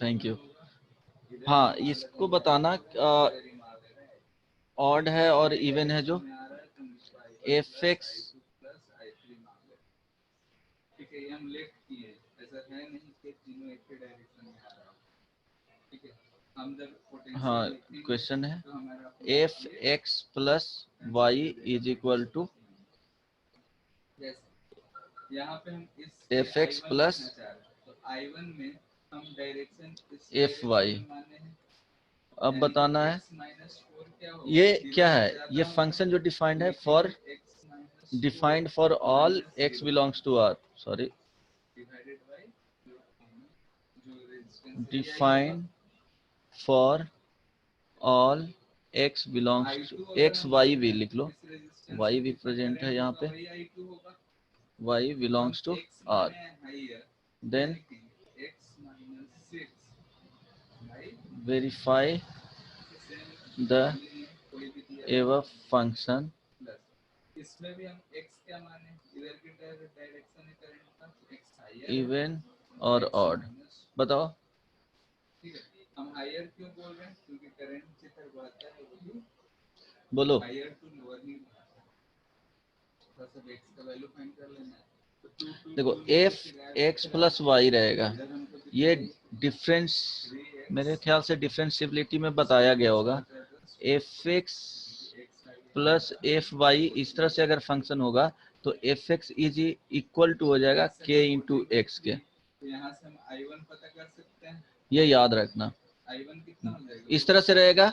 Thank you. हाँ, इसको बताना ऑड है और इवन है जो एफ एक्स, ठीक है, ये हम लेफ्ट किए, ऐसा है नहीं कि तीनों एक ही डायरेक्शन में आ रहा हो, ठीक है। हम जब पोटेंशियल, हाँ, क्वेश्चन है F x plus Y is equal to, यहाँ पे हम इस एफ एक्स प्लस I1 में हम डायरेक्शन एफ वाई, अब बताना है ये क्या है, ये फंक्शन जो डिफाइंड है for, defined for all x belongs to r, sorry, defined for all x belongs to x, y भी लिख लो, y भी प्रेजेंट है यहाँ पे, y belongs to r, then verify the even function, इसमें भी हम x क्या माने, इधर की डायरेक्शन है करंट का, x हायर इवन और ऑड, बताओ। ठीक है, हम हायर क्यों बोल रहे हैं, क्योंकि करंट जितना बढ़ता है वो भी, बोलो, हायर टू लोअर नहीं बढ़ता, बस अब x का वैल्यू फाइंड कर लेना है। तो देखो एफ एक्स प्लस वाई रहेगा, ये डिफरेंस मेरे ख्याल से डिफरेंशिएबिलिटी में बताया गया होगा, f x plus F y इस तरह से अगर फंक्शन होगा तो F x is equal to हो जाएगा के इंटू एक्स के, तो यहाँ से हम I1 पता कर सकते हैं, ये याद रखना, I1 कितना हो जाएगा, इस तरह से रहेगा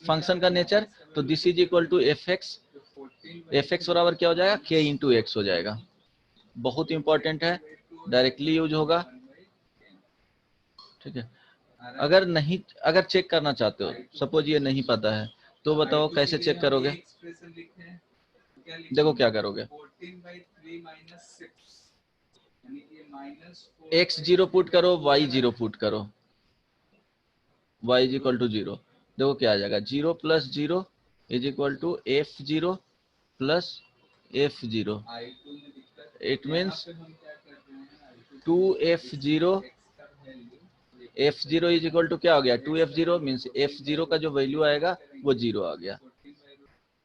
फंक्शन का नेचर, तो this is equal to F x बराबर क्या हो जाएगा, के इंटू एक्स हो जाएगा, बहुत इंपॉर्टेंट है, डायरेक्टली यूज होगा, ठीक है। अगर नहीं, अगर चेक करना चाहते हो, सपोज ये नहीं पता है, तो बताओ कैसे चेक करोगे, देखो क्या करोगे, x जीरो पुट करो, y जीरो पुट करो, y is equal to zero, देखो क्या आ जाएगा, zero plus zero is equal to f zero plus f zero, it means two f zero, f zero is equal to क्या हो गया, two f zero means f zero का जो value आएगा वो जीरो आ गया,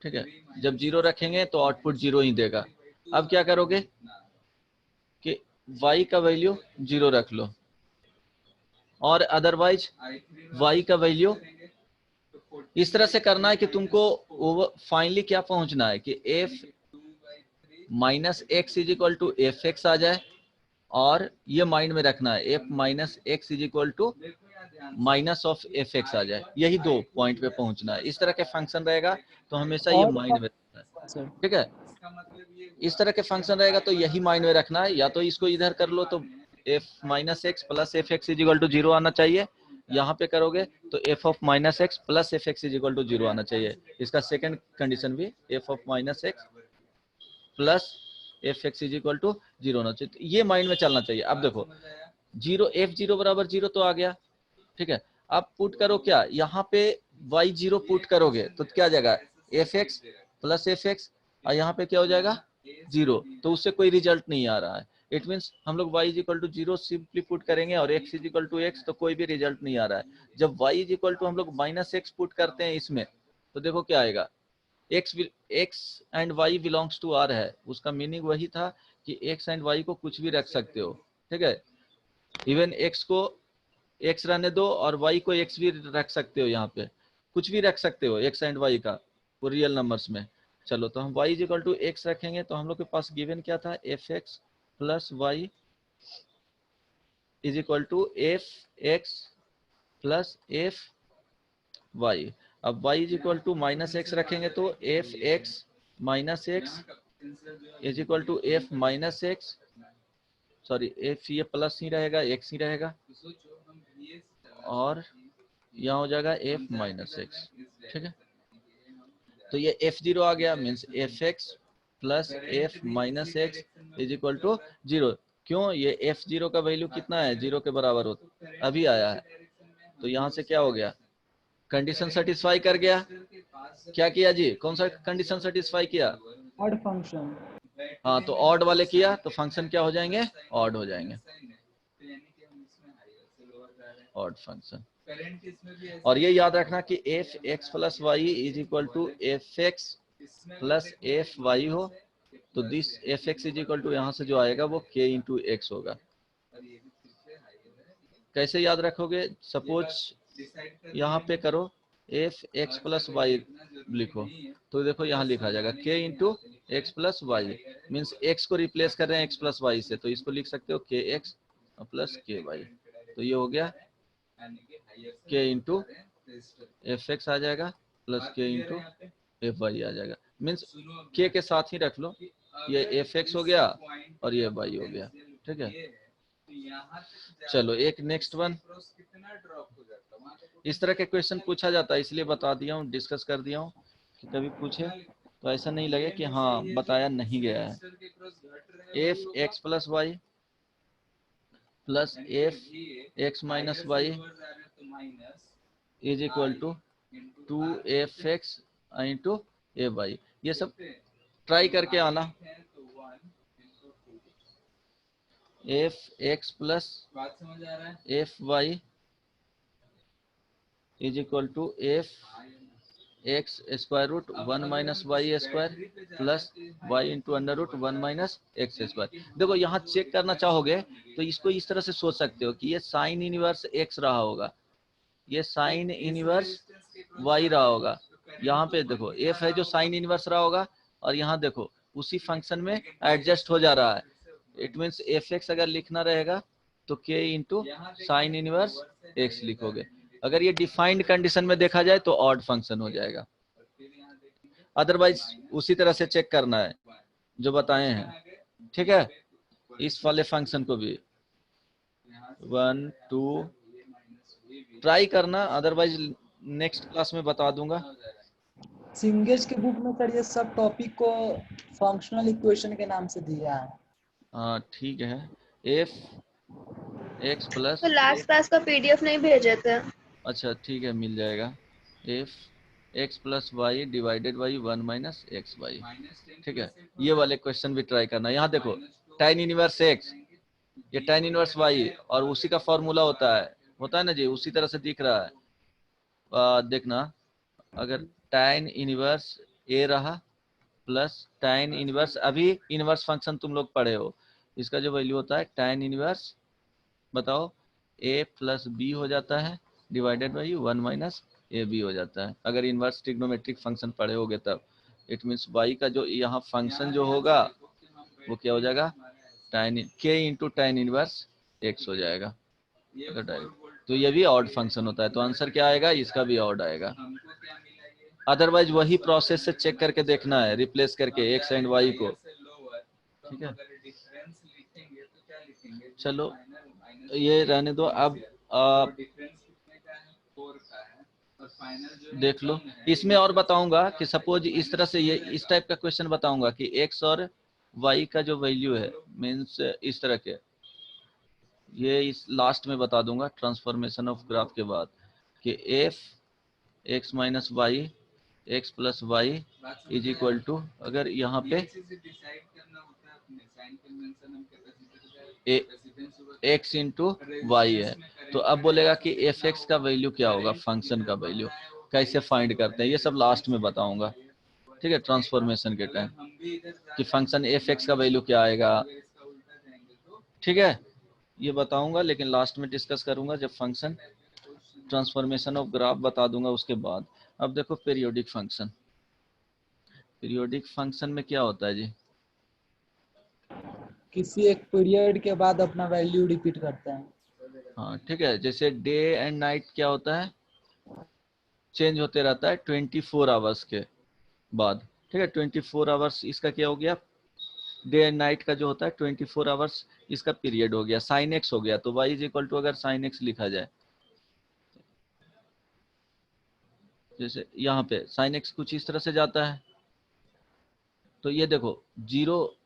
ठीक है। जब जीरो रखेंगे तो आउटपुट जीरो ही देगा। अब क्या करोगे कि y का वैल्यू जीरो रख लो, और अदरवाइज y का वैल्यू इस तरह से करना है कि तुमको फाइनली क्या पहुंचना है कि f minus x is equal to F x आ जाए, और ये माइंड में रखना है f minus x is equal to minus of F x आ जाए, यही दो पॉइंट पे पहुंचना है। इस तरह के फंक्शन रहेगा तो हमेशा ये माइंड में रखना है, ठीक है। इस तरह के फंक्शन रहेगा तो यही माइंड में रखना है, या तो इसको इधर कर लो तो f minus x plus F x is equal to zero आना चाहिए, यहाँ पे करोगे तो f of minus x plus F x is equal to zero आना चाहिए, इसका सेकंड कंडीशन भी f of minus x plus F x is equal to zero होना चाहिए, तो ये माइंड में चलना चाहिए। अब देखो जीरो, एफ जीरो बराबर जीरो तो आ गया, ठीक है। अब पुट करो क्या, यहाँ पे y जीरो पुट करोगे तो क्या जाएगा, F x plus F x, और यहाँ पे क्या हो जाएगा जीरो, तो उससे कोई रिजल्ट नहीं आ रहा है, इट मीन्स हम लोग y is equal to zero simply put करेंगे और x is equal to x, तो कोई भी रिजल्ट नहीं आ रहा है। जब y इज इक्वल टू हम लोग माइनस एक्स पुट करते हैं इसमें, तो देखो क्या आएगा, x and y belongs to r है, उसका मीनिंग वही था कि x एंड y को कुछ भी रख सकते हो, ठीक है। इवन x को x रहने दो और y को x भी रख सकते हो, यहाँ पे कुछ भी रख सकते हो x एंड y का, वो रियल नंबर्स में। चलो तो हम y is equal to x रखेंगे, तो हम लोग के पास गिवन क्या था, f x plus Y is equal to F x plus F y. अब y is equal to minus x रखेंगे तो F x minus x is equal to f minus x, sorry f ये plus ही रहेगा, x ही रहेगा, और यहाँ हो जाएगा एफ माइनस एक्स, ठीक है। तो ये एफ जीरो आ गया, means F x plus f minus x is equal to zero. क्यों, ये एफ जीरो का वैल्यू कितना है, जीरो के बराबर हो अभी आया है, तो यहाँ से क्या हो गया, कंडीशन सेटिस्फाई कर गया। क्या किया जी, कौन सा कंडीशन सेटिस्फाई किया, ऑड फंक्शन, हाँ, तो ऑड वाले किया तो फंक्शन क्या हो जाएंगे, ऑड हो जाएंगे, ऑड फंक्शन। और ये याद रखना कि F x plus Y is equal to F x plus F Y हो, तो this F x is equal to यहाँ से जो आएगा वो के इंटू एक्स होगा। कैसे याद रखोगे? सपोज यहाँ पे करो एफ एक्स प्लस वाई लिखो, तो देखो यहाँ लिखा जाएगा के into X plus Y, means X को रिप्लेस कर रहे हैं एक्स प्लस वाई से, तो इसको लिख सकते हो के एक्स प्लस के वाई। तो ये हो गया के इंटू एफ एक्स आ जाएगा प्लस के इंटू एफ वाई आ जाएगा, मीन्स के साथ ही रख लो, ये एफ एक्स हो गया और ये वाई हो गया। ठीक है, चलो एक नेक्स्ट वन। इस तरह के क्वेश्चन पूछा जाता है, इसलिए बता दिया हूँ, डिस्कस कर दिया हूँ कि कभी पूछे तो ऐसा नहीं लगे कि हाँ बताया नहीं गया है। F x plus Y plus F x minus Y is equal to 2fx into A Y. ये सब ट्राई करके आना। F x plus F Y is equal to F X square root 1 minus Y square plus Y into under root 1 minus X square. देखो यहाँ check करना चाहोगे तो इसको इस तरह से सोच सकते हो कि ये साइन इनवर्स एक्स रहा होगा, ये साइन इनवर्स वाई रहा होगा। यहाँ पे देखो एफ है जो साइन इनवर्स रहा होगा, और यहाँ देखो उसी फंक्शन में एडजस्ट हो जा रहा है। इट मीन्स एफ एक्स अगर लिखना रहेगा तो के इंटू साइन इनवर्स एक्स लिखोगे। अगर ये डिफाइंड कंडीशन में देखा जाए तो ऑड फंक्शन हो जाएगा। अदरवाइज उसी तरह से चेक करना है जो बताए हैं। ठीक है, इस वाले फंक्शन को भी 1 2 ट्राई करना, अदरवाइज नेक्स्ट क्लास में बता दूंगा। सिंगेज के बुक में सर ये सब टॉपिक को फंक्शनल इक्वेशन के नाम से दिया है। हाँ ठीक है, एफ एक्स प्लस, तो लास्ट क्लास का पीडीएफ नहीं भेजे थे। अच्छा ठीक है मिल जाएगा। F x plus Y divided by 1 minus X Y. ठीक है, ये वाले क्वेश्चन भी ट्राई करना। यहाँ देखो tan इनवर्स एक्स, ये tan इनवर्स वाई, और उसी का फॉर्मूला होता है ना जी, उसी तरह से दिख रहा है। देखना, अगर tan इनवर्स ए रहा प्लस tan इनवर्स, अभी इनवर्स फंक्शन तुम लोग पढ़े हो, इसका जो वैल्यू होता है tan इनवर्स, बताओ a प्लस बी हो जाता है divided by 1 minus A B हो जाता है, अगर इनवर्स ट्रिग्नोमेट्रिक फंक्शन पढ़े होगे तब। इट मीन्स y का जो यहाँ फंक्शन जो होगा वो क्या हो जाएगा, tan k into tan inverse x हो जाएगा। तो ये भी ऑड फंक्शन होता है, तो आंसर क्या आएगा, इसका भी ऑड आएगा। अदरवाइज वही प्रोसेस से चेक करके देखना है, रिप्लेस करके एक्स एंड वाई को। ठीक है, चलो ये रहने दो। अब देख लो, इसमें और बताऊंगा कि सपोज इस तरह से, ये इस टाइप का क्वेश्चन बताऊंगा कि एक्स और वाई का जो वैल्यू है, मीन्स इस तरह के, ये इस लास्ट में बता दूंगा ट्रांसफॉर्मेशन ऑफ ग्राफ के बाद, कि F x minus Y X plus Y is equal to, अगर यहाँ पे एक्स इंटू वाई है, तो अब बोलेगा कि एफ एक्स का वैल्यू क्या होगा, फंक्शन का वैल्यू कैसे फाइंड करते हैं, ये सब लास्ट में बताऊंगा। ठीक है, ट्रांसफॉर्मेशन के टाइम कि फंक्शन एफ एक्स का वैल्यू क्या आएगा। ठीक है, ये बताऊंगा, लेकिन लास्ट में डिस्कस करूंगा जब फंक्शन ट्रांसफॉर्मेशन ऑफ ग्राफ बता दूंगा उसके बाद। अब देखो पीरियोडिक फंक्शन, पीरियोडिक फंक्शन में क्या होता है जी, किसी एक पीरियड के बाद अपना वैल्यू रिपीट करते हैं। हाँ ठीक है, जैसे डे एंड नाइट क्या होता है, चेंज होते रहता है 24 आवर्स के बाद। ठीक है, 24 आवर्स इसका क्या हो गया, डे एंड नाइट का जो होता है 24 आवर्स इसका पीरियड हो गया, साइन एक्स हो गया। तो y इज इक्वल टू, अगर साइन एक्स लिखा जाए, जैसे यहाँ पे साइन एक्स कुछ इस तरह से जाता है, तो ये देखो zero,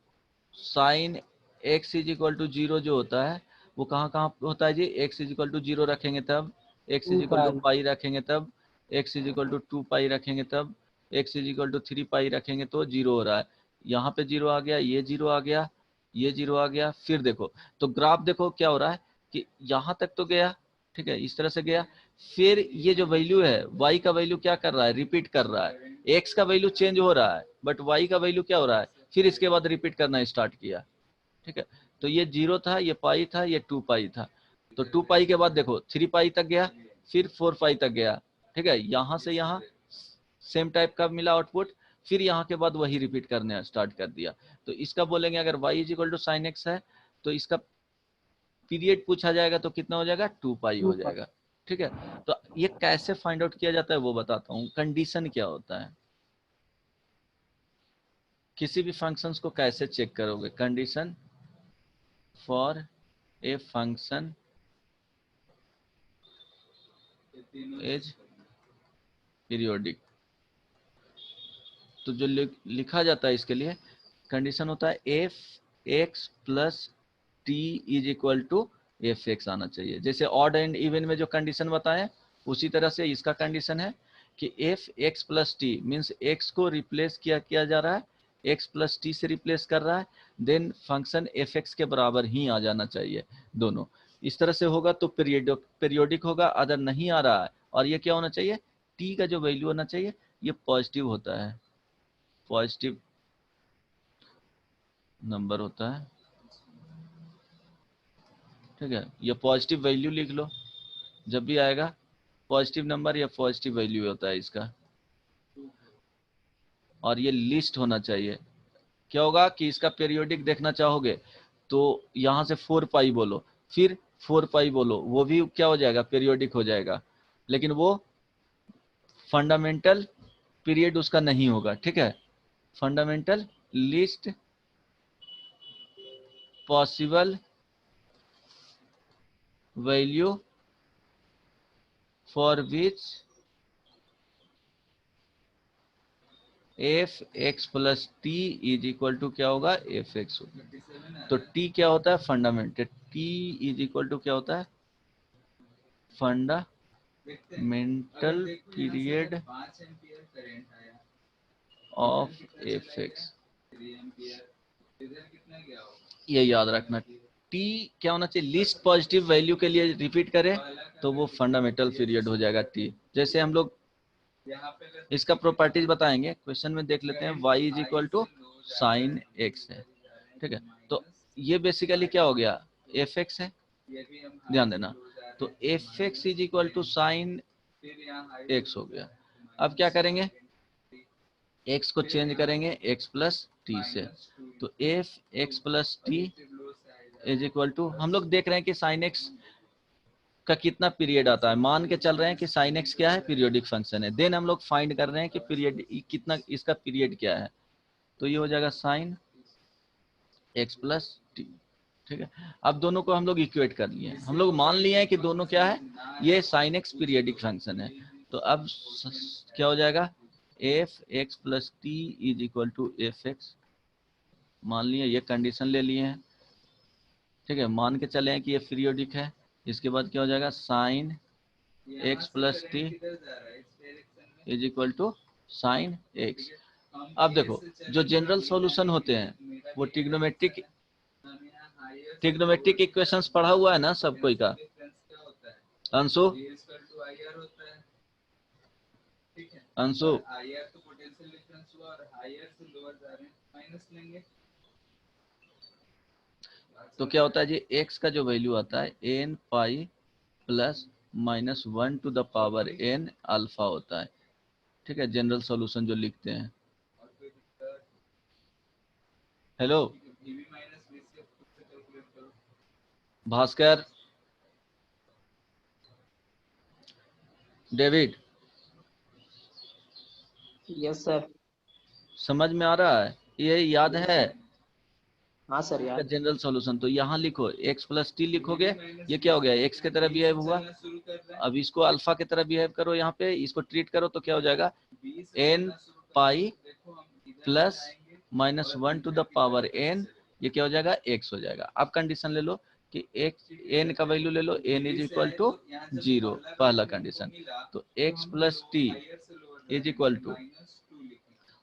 sine x is equal to zero जो होता है वो कहाँ कहाँ होता है जी, x is equal to zero रखेंगे तब, x is equal to pi रखेंगे तब, x is equal to 2 pi रखेंगे तब, x is equal to 3 pi रखेंगे तो जीरो हो रहा है। यहाँ पे जीरो आ गया, ये जीरो आ गया, ये जीरो आ गया। फिर देखो तो ग्राफ देखो क्या हो रहा है कि यहाँ तक तो गया, ठीक है, इस तरह से गया। फिर ये जो वैल्यू है y का वैल्यू क्या कर रहा है, रिपीट कर रहा है। x का वैल्यू चेंज हो रहा है बट y का वैल्यू क्या हो रहा है, फिर इसके बाद रिपीट करना स्टार्ट किया। ठीक है, तो ये 0 था, ये पाई था, ये 2 पाई था। तो 2 पाई के बाद देखो 3 पाई तक गया, फिर 4 पाई तक गया। ठीक है, यहां से यहां सेम टाइप का मिला आउटपुट, फिर यहाँ के बाद वही रिपीट करने स्टार्ट कर दिया। तो इसका बोलेंगे अगर y is equal to sine X है तो इसका पीरियड पूछा जाएगा तो कितना हो जाएगा, 2 पाई हो जाएगा। ठीक है, तो ये कैसे फाइंड आउट किया जाता है वो बताता हूँ। कंडीशन क्या होता है, किसी भी फंक्शंस को कैसे चेक करोगे, condition for a function is periodic. तो जो लिखा जाता है इसके लिए कंडीशन होता है F x plus T is equal to F X आना चाहिए। जैसे ऑड एंड इवन में जो कंडीशन बताए उसी तरह से इसका कंडीशन है कि F x plus T means X को रिप्लेस किया जा रहा है, एक्स प्लस टी से रिप्लेस कर रहा है, देन फंक्शन एफ एक्स के बराबर ही आ जाना चाहिए दोनों। इस तरह से होगा तो पीरियोडिक होगा, अगर नहीं आ रहा है और ये क्या होना चाहिए, टी का जो वैल्यू होना चाहिए ये पॉजिटिव होता है, पॉजिटिव नंबर होता है। ठीक है, ये पॉजिटिव वैल्यू लिख लो, जब भी आएगा पॉजिटिव नंबर या पॉजिटिव वैल्यू होता है इसका। और ये लिस्ट होना चाहिए। क्या होगा कि इसका पीरियोडिक देखना चाहोगे तो यहां से 4 पाई बोलो, फिर 4 पाई बोलो, वो भी क्या हो जाएगा, पीरियोडिक हो जाएगा, लेकिन वो फंडामेंटल पीरियड उसका नहीं होगा। ठीक है, fundamental list possible value for which F x plus T is equal to क्या होगा, एफ एक्स होगा। तो टी क्या होता है, fundamental, T is equal to क्या होता है, fundamental period of F X. ये याद रखना, टी क्या होना चाहिए, लीस्ट पॉजिटिव वैल्यू के लिए रिपीट करें तो वो फंडामेंटल पीरियड हो जाएगा टी। जैसे हम लोग इसका प्रॉपर्टीज बताएंगे, क्वेश्चन में देख लेते हैं। y is equal to sine X है। ठीक है, तो ये बेसिकली क्या हो गया, एफ एक्स है, ध्यान देना। तो F x is equal to sine X हो गया। अब क्या करेंगे, x को चेंज करेंगे x प्लस टी से, तो F x plus T is equal to, हम लोग देख रहे हैं कि साइन एक्स का कितना पीरियड आता है, मान के चल रहे हैं कि साइन एक्स क्या है, पीरियोडिक फंक्शन है। देन हम लोग फाइंड कर रहे हैं कि पीरियड कितना, इसका पीरियड क्या है। तो ये हो जाएगा साइन एक्स प्लस टी। ठीक है, अब दोनों को हम लोग इक्वेट कर लिए, हम लोग मान लिए हैं कि दोनों क्या है, ये साइन एक्स पीरियडिक फंक्शन है। तो अब क्या हो जाएगा, F x plus T is equal to F X, मान लिए, ये कंडीशन ले लिए हैं। ठीक है, मान के चले हैं कि ये पीरियोडिक है। इसके बाद क्या हो जाएगा, sine X plus T is equal to sine X. अब देखो जो जनरल सॉल्यूशन होते हैं वो ट्रिग्नोमेट्रिक इक्वेशंस पढ़ा हुआ है ना सब कोई का, अंशु अंशु तो क्या होता है जी, x का जो वैल्यू आता है N pi plus minus 1 to the power N alpha होता है। ठीक है, जनरल सॉल्यूशन जो लिखते हैं। Hello Bhaskar, David, yes sir. समझ में आ रहा है, ये याद है हाँ सर यार। General solution. तो यहाँ लिखो x प्लस टी लिखोगे, ये क्या हो गया, x की तरह बिहेव हुआ। अब इसको अल्फा की तरह बिहेव करो, यहाँ पे इसको ट्रीट करो तो क्या हो जाएगा, N pi plus minus 1 to the power N, ये क्या हो जाएगा, x हो जाएगा। अब कंडीशन ले लो कि x n का वैल्यू ले लो, n इज इक्वल टू 0, पहला कंडीशन। तो x plus T is equal to,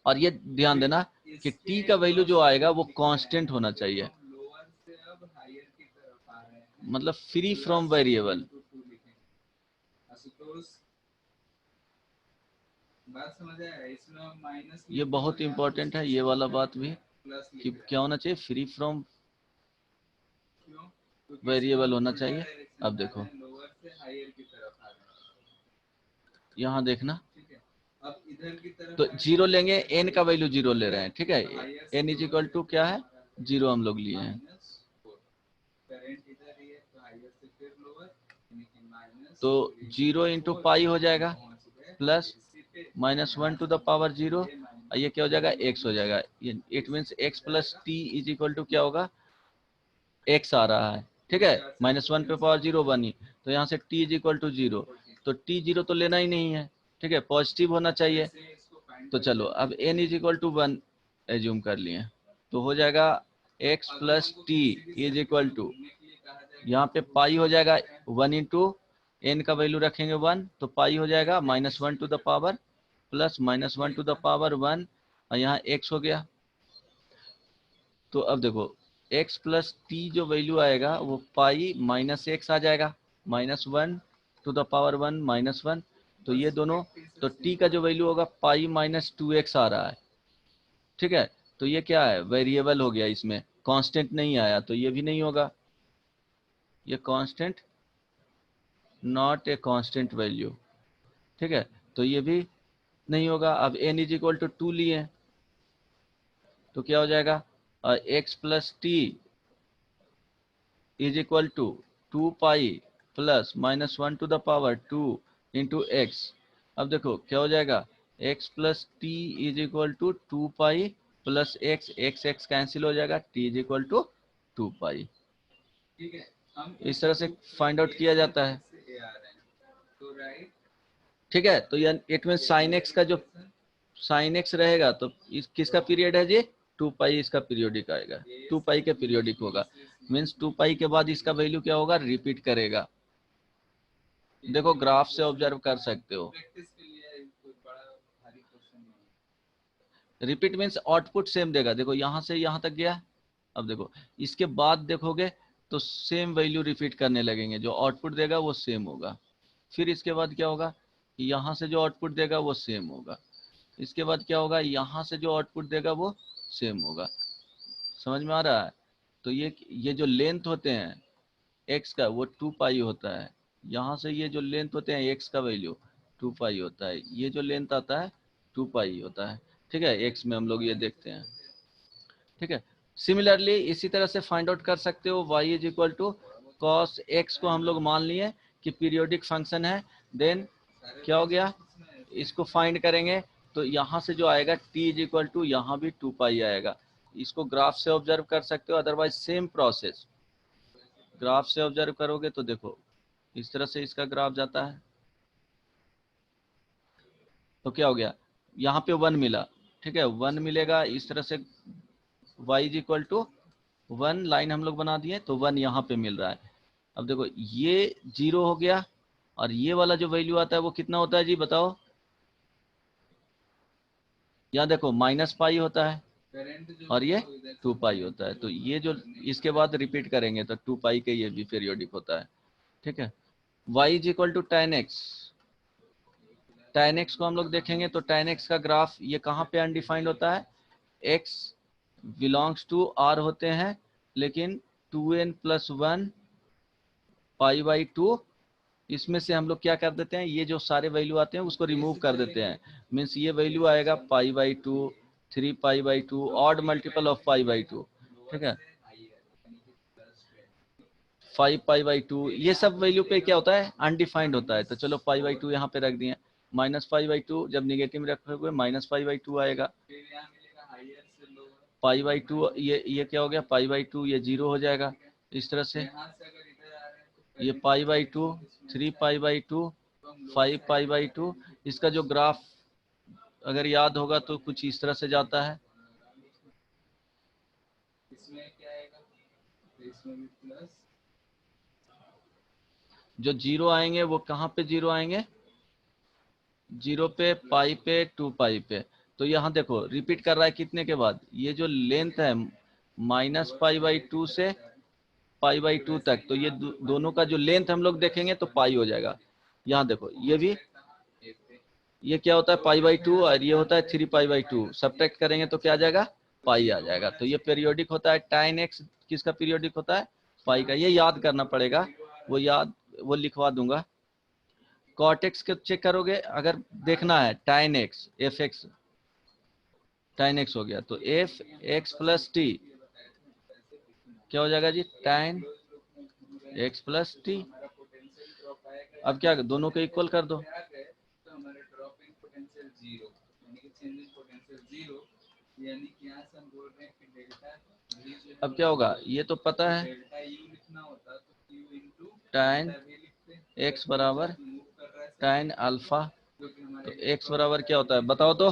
और ये ध्यान देना कि t का वैल्यू जो आएगा वो कांस्टेंट होना चाहिए, मतलब फ्री फ्रॉम वेरिएबल। बात समझ आया? इसमें माइनस ये बहुत इंपॉर्टेंट है ये वाला बात भी कि क्या होना चाहिए, फ्री फ्रॉम वेरिएबल होना चाहिए। अब देखो लोअर से हायर की तरफ आ रहे हैं, यहाँ देखना, ठीक है। अब इधर की तरफ तो आएंगे, जीरो लेंगे, एन का वैल्यू जीरो ले रहे हैं, ठीक है। तो higher से N is lower equal to की क्या तरफ है, हमारा है जीरो हम लोग लिए हैं। -4। करंट इधर ही है तो हायर से फिर लोअर, यानी कि माइनस तो 0 इंटू पाई हो जाएगा प्लस -1 टू द पावर 0, ये क्या हो जाएगा, x हो जाएगा। It means x plus T is equal to क्या होगा, x आ रहा है, ठीक है। -1 पे पावर 0 बनी, तो यहाँ से t इज इक्वल टू 0, तो t 0 तो लेना ही नहीं है, ठीक है, पॉजिटिव होना चाहिए। तो चलो अब n is equal to 1 assume कर लिए, तो हो जाएगा x plus T is equal to, यहाँ पे पाई हो जाएगा 1 इंटू एन का वैल्यू रखेंगे 1, तो पाई हो जाएगा -1 to the power plus -1 to the power 1, और यहाँ x हो गया। तो अब देखो x प्लस टी जो वैल्यू आएगा वो पाई माइनस एक्स आ जाएगा, -1 टू द पावर 1 -1, तो ये दोनों, तो t का जो वैल्यू होगा पाई -2x आ रहा है, ठीक है। तो ये क्या है, वेरिएबल हो गया, इसमें कांस्टेंट नहीं आया, तो ये भी नहीं होगा, ये constant, not a constant value, ठीक है, तो ये भी नहीं होगा। अब n इज इक्वल टू 2 लिए, तो क्या हो जाएगा, x plus T is equal to 2 pi plus -1 to the power 2 into X. अब देखो क्या हो जाएगा, x plus T is equal to 2 pi plus X, X X cancel हो जाएगा, t is equal to 2 pi. ठीक है, हम इस तरह से फाइंड आउट किया जाता है, से आ रहे हैं, तो राइट ठीक है। तो यह इट मीन साइन एक्स का जो साइन एक्स रहेगा, तो इस किसका पीरियड है जी, 2 पाई इसका पीरियोडिक आएगा, 2 पाई के पीरियोडिक होगा, मीन्स 2 पाई के बाद इसका वैल्यू क्या होगा, रिपीट करेगा। देखो ग्राफ से ऑब्जर्व कर सकते हो, प्रैक्टिस के लिए कोई बड़ा भारी क्वेश्चन नहीं। रिपीट मीन्स आउटपुट सेम देगा। देखो यहाँ से यहाँ तक गया, अब देखो इसके बाद देखोगे तो सेम वैल्यू रिपीट करने लगेंगे, जो आउटपुट देगा वो सेम होगा। फिर इसके बाद क्या होगा, यहाँ से जो आउटपुट देगा वो सेम होगा, इसके बाद क्या होगा, यहाँ से जो आउटपुट देगा वो सेम होगा। समझ में आ रहा है? तो ये जो लेंथ होते हैं x का वो 2 पाई होता है, यहाँ से ये जो लेंथ होते हैं x का वैल्यू 2 पाई होता है, ये जो लेंथ आता है 2 पाई होता है, ठीक है। x में हम लोग ये देखते हैं, ठीक है। सिमिलरली इसी तरह से फाइंड आउट कर सकते हो, y is equal to cos x को हम लोग मान लिए कि पीरियोडिक फंक्शन है, देन क्या हो गया, इसको फाइंड करेंगे तो यहाँ से जो आएगा t इज इक्वल टू, यहाँ भी 2 पाई आएगा। इसको ग्राफ से ऑब्जर्व कर सकते हो, अदरवाइज सेम प्रोसेस ग्राफ से ऑब्जर्व करोगे तो देखो इस तरह से इसका ग्राफ जाता है, तो क्या हो गया, यहाँ पे 1 मिला, ठीक है, 1 मिलेगा, इस तरह से y is equal to 1 line हम लोग बना दिए, तो 1 यहाँ पे मिल रहा है। अब देखो ये 0 हो गया, और ये वाला जो वैल्यू आता है वो कितना होता है जी बताओ, यहाँ देखो -पाई होता है और ये 2 पाई होता है, तो ये जो इसके बाद रिपीट करेंगे तो 2 पाई के ये भी पीरियोडिक होता है, ठीक है। y is equal to tan x, tan x को हम लोग देखेंगे तो tan x का ग्राफ ये कहाँ पे अनडिफाइंड होता है, x बिलोंग्स टू r होते हैं, लेकिन 2n प्लस 1 पाई बाई 2, इसमें से हम लोग क्या कर देते हैं, ये जो सारे वैल्यू आते हैं उसको रिमूव कर देते हैं, मीन्स ये वैल्यू आएगा पाई by 2, 3 pi by 2, odd multiple of pi by 2, ठीक है, 5 पाई बाई 2, ये सब वैल्यू पे क्या होता है, अनडिफाइंड होता है। तो चलो पाई बाई 2 यहाँ पे रख दिए, -पाई बाई 2 जब निगेटिव में रखोगे -पाई बाई 2 आएगा, पाई बाई 2 ये क्या हो गया, पाई बाई 2 ये 0 हो जाएगा, इस तरह से ये पाई by 2, 3 pi by 2, 5 pi by 2, इसका जो ग्राफ अगर याद होगा तो कुछ इस तरह से जाता है, इसमें क्या आएगा, इसमें भी प्लस, जो 0 आएंगे वो कहाँ पे 0 आएंगे, 0 पे, पाई पे, 2 पाई पे। तो यहाँ देखो रिपीट कर रहा है कितने के बाद, ये जो लेंथ है -पाई बाई 2 से पाई बाई 2 तक, तो ये दोनों का जो लेंथ हम लोग देखेंगे तो पाई हो जाएगा, यहाँ देखो ये भी, ये क्या होता है पाई बाई 2 और ये होता है 3 पाई बाई 2, सब्ट्रैक्ट करेंगे तो क्या आ जाएगा पाई आ जाएगा। तो ये पीरियोडिक होता है, tan x किसका पीरियोडिक होता है पाई का, ये याद करना पड़ेगा, वो लिखवा दूंगा। cot x को चेक करोगे अगर देखना है tan x f x tan x हो गया तो f x प्लस टी क्या हो जाएगा जी tan x प्लस टी। अब क्या दोनों को इक्वल कर दो, तो हमारा ड्रॉप इन पोटेंशियल जीरो, यानी कि चेंज इन पोटेंशियल जीरो, यानी कि यहाँ से हम बोल रहे हैं कि डेल्टा V जो है अब क्या होगा ये तो पता है डेल्टा U लिखना होता तो Q into tan delta V लिखते, x बराबर मूव कर रहा है tan अल्फा, जो कि हमारे तो x बराबर क्या होता है बताओ तो,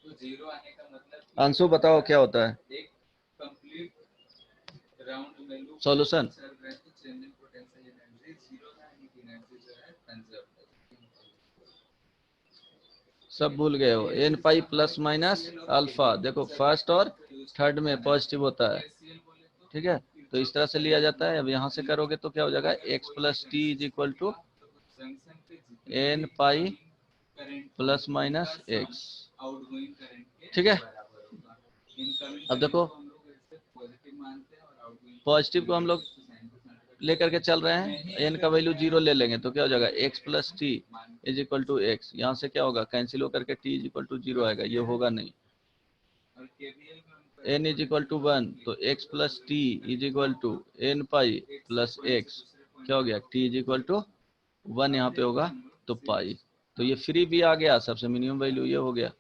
तो जीरो आने का मतलब अंशु बताओ क्या होता है एक कंप्लीट राउंड वैल्यू सॉल्यूशन। चल रहा है तो change in potential energy zero है, यानी कि एनर्जी जो है कंजर्व है। सब भूल गए हो, N pi plus minus alpha, देखो फर्स्ट और थर्ड में पॉजिटिव होता है, ठीक है, तो इस तरह से लिया जाता है। अब यहाँ से करोगे तो क्या हो जाएगा X plus T is equal to N pi plus minus X, ठीक है। अब देखो पॉजिटिव को हम लोग लेकर के चल रहे हैं, एन का वैल्यू जीरो ले लेंगे तो क्या हो जाएगा X plus T is equal to X, यहाँ से क्या होगा कैंसिल होकर के T is equal to zero आएगा, ये होगा नहीं। एन इज इक्वल टू 1 तो X plus T is equal to N pi plus X, क्या हो गया टी इज इक्वल टू 1 यहाँ पे होगा तो पाई, तो ये फ्री भी आ गया, सबसे मिनिमम वैल्यू ये हो गया,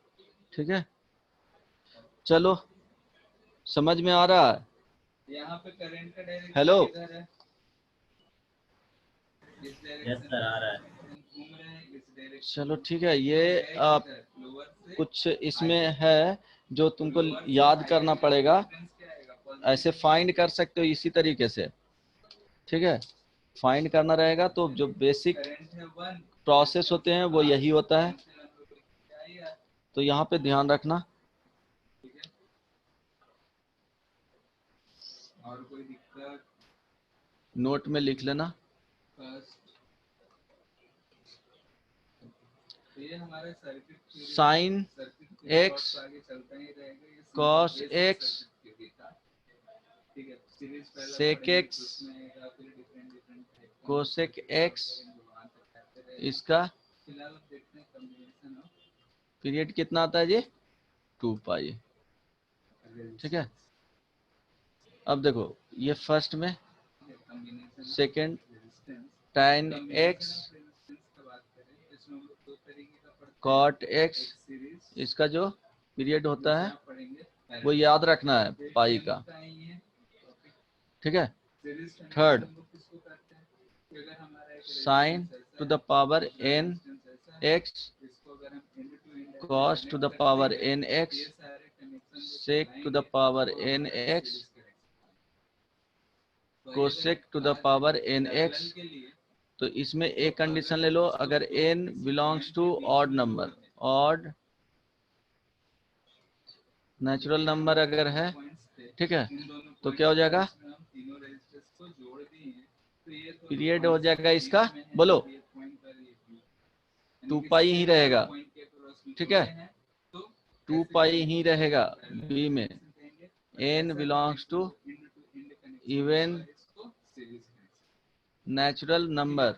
ठीक है। चलो समझ में आ रहा है, यहाँ पे करंट का डायरेक्शन हेलो किधर है? इस यस डायरेक्शन सर आ रहा है। घूम रहे हैं, इस डायरेक्शन चलो ठीक है, ये आप लोअर से कुछ इसमें है जो तुमको याद करना पड़ेगा, क्या आएगा? ऐसे फाइंड कर सकते हो इसी तरीके से, ठीक है, फाइंड करना रहेगा तो जो बेसिक करंट है 1, प्रोसेस होते हैं वो यही होता है, तो यहाँ पे ध्यान रखना। और कोई दिक्कत? नोट में लिख लेना, फर्स्ट तो ये हमारा सर्किट साइन x आगे चलता ही रहेगा, ये cos basic x circuit theory था। ठीक है, सीरीज पहला sec पढ़ेंगे, x तो उसमें आएगा, फिर डिफरेंट टाइप का cosec x, वहाँ तक आते रहेगा। इसका फिलहाल अब देखते हैं कॉम्बिनेशन ऑफ पीरियड कितना आता है जी 2 पाई, ठीक है। अब देखो ये फर्स्ट में, combination second resistance tan x का बात करें तो इसमें हम लोग दो तरीके का पढ़ते हैं, cot x, सीरीज इसका जो पीरियड होता है पढ़ेंगे वो याद रखना है पाई का, ठीक है। Third sine to the power n x cos to the power n x sec to the power n x cosec to the power n x, तो इसमें एक कंडीशन ले लो, अगर n belongs to odd number, odd natural number अगर है, ठीक है, तो क्या हो जाएगा पीरियड हो जाएगा इसका, बोलो 2 पाई ही रहेगा, ठीक है, 2 पाई ही रहेगा बी में, n belongs to even natural number,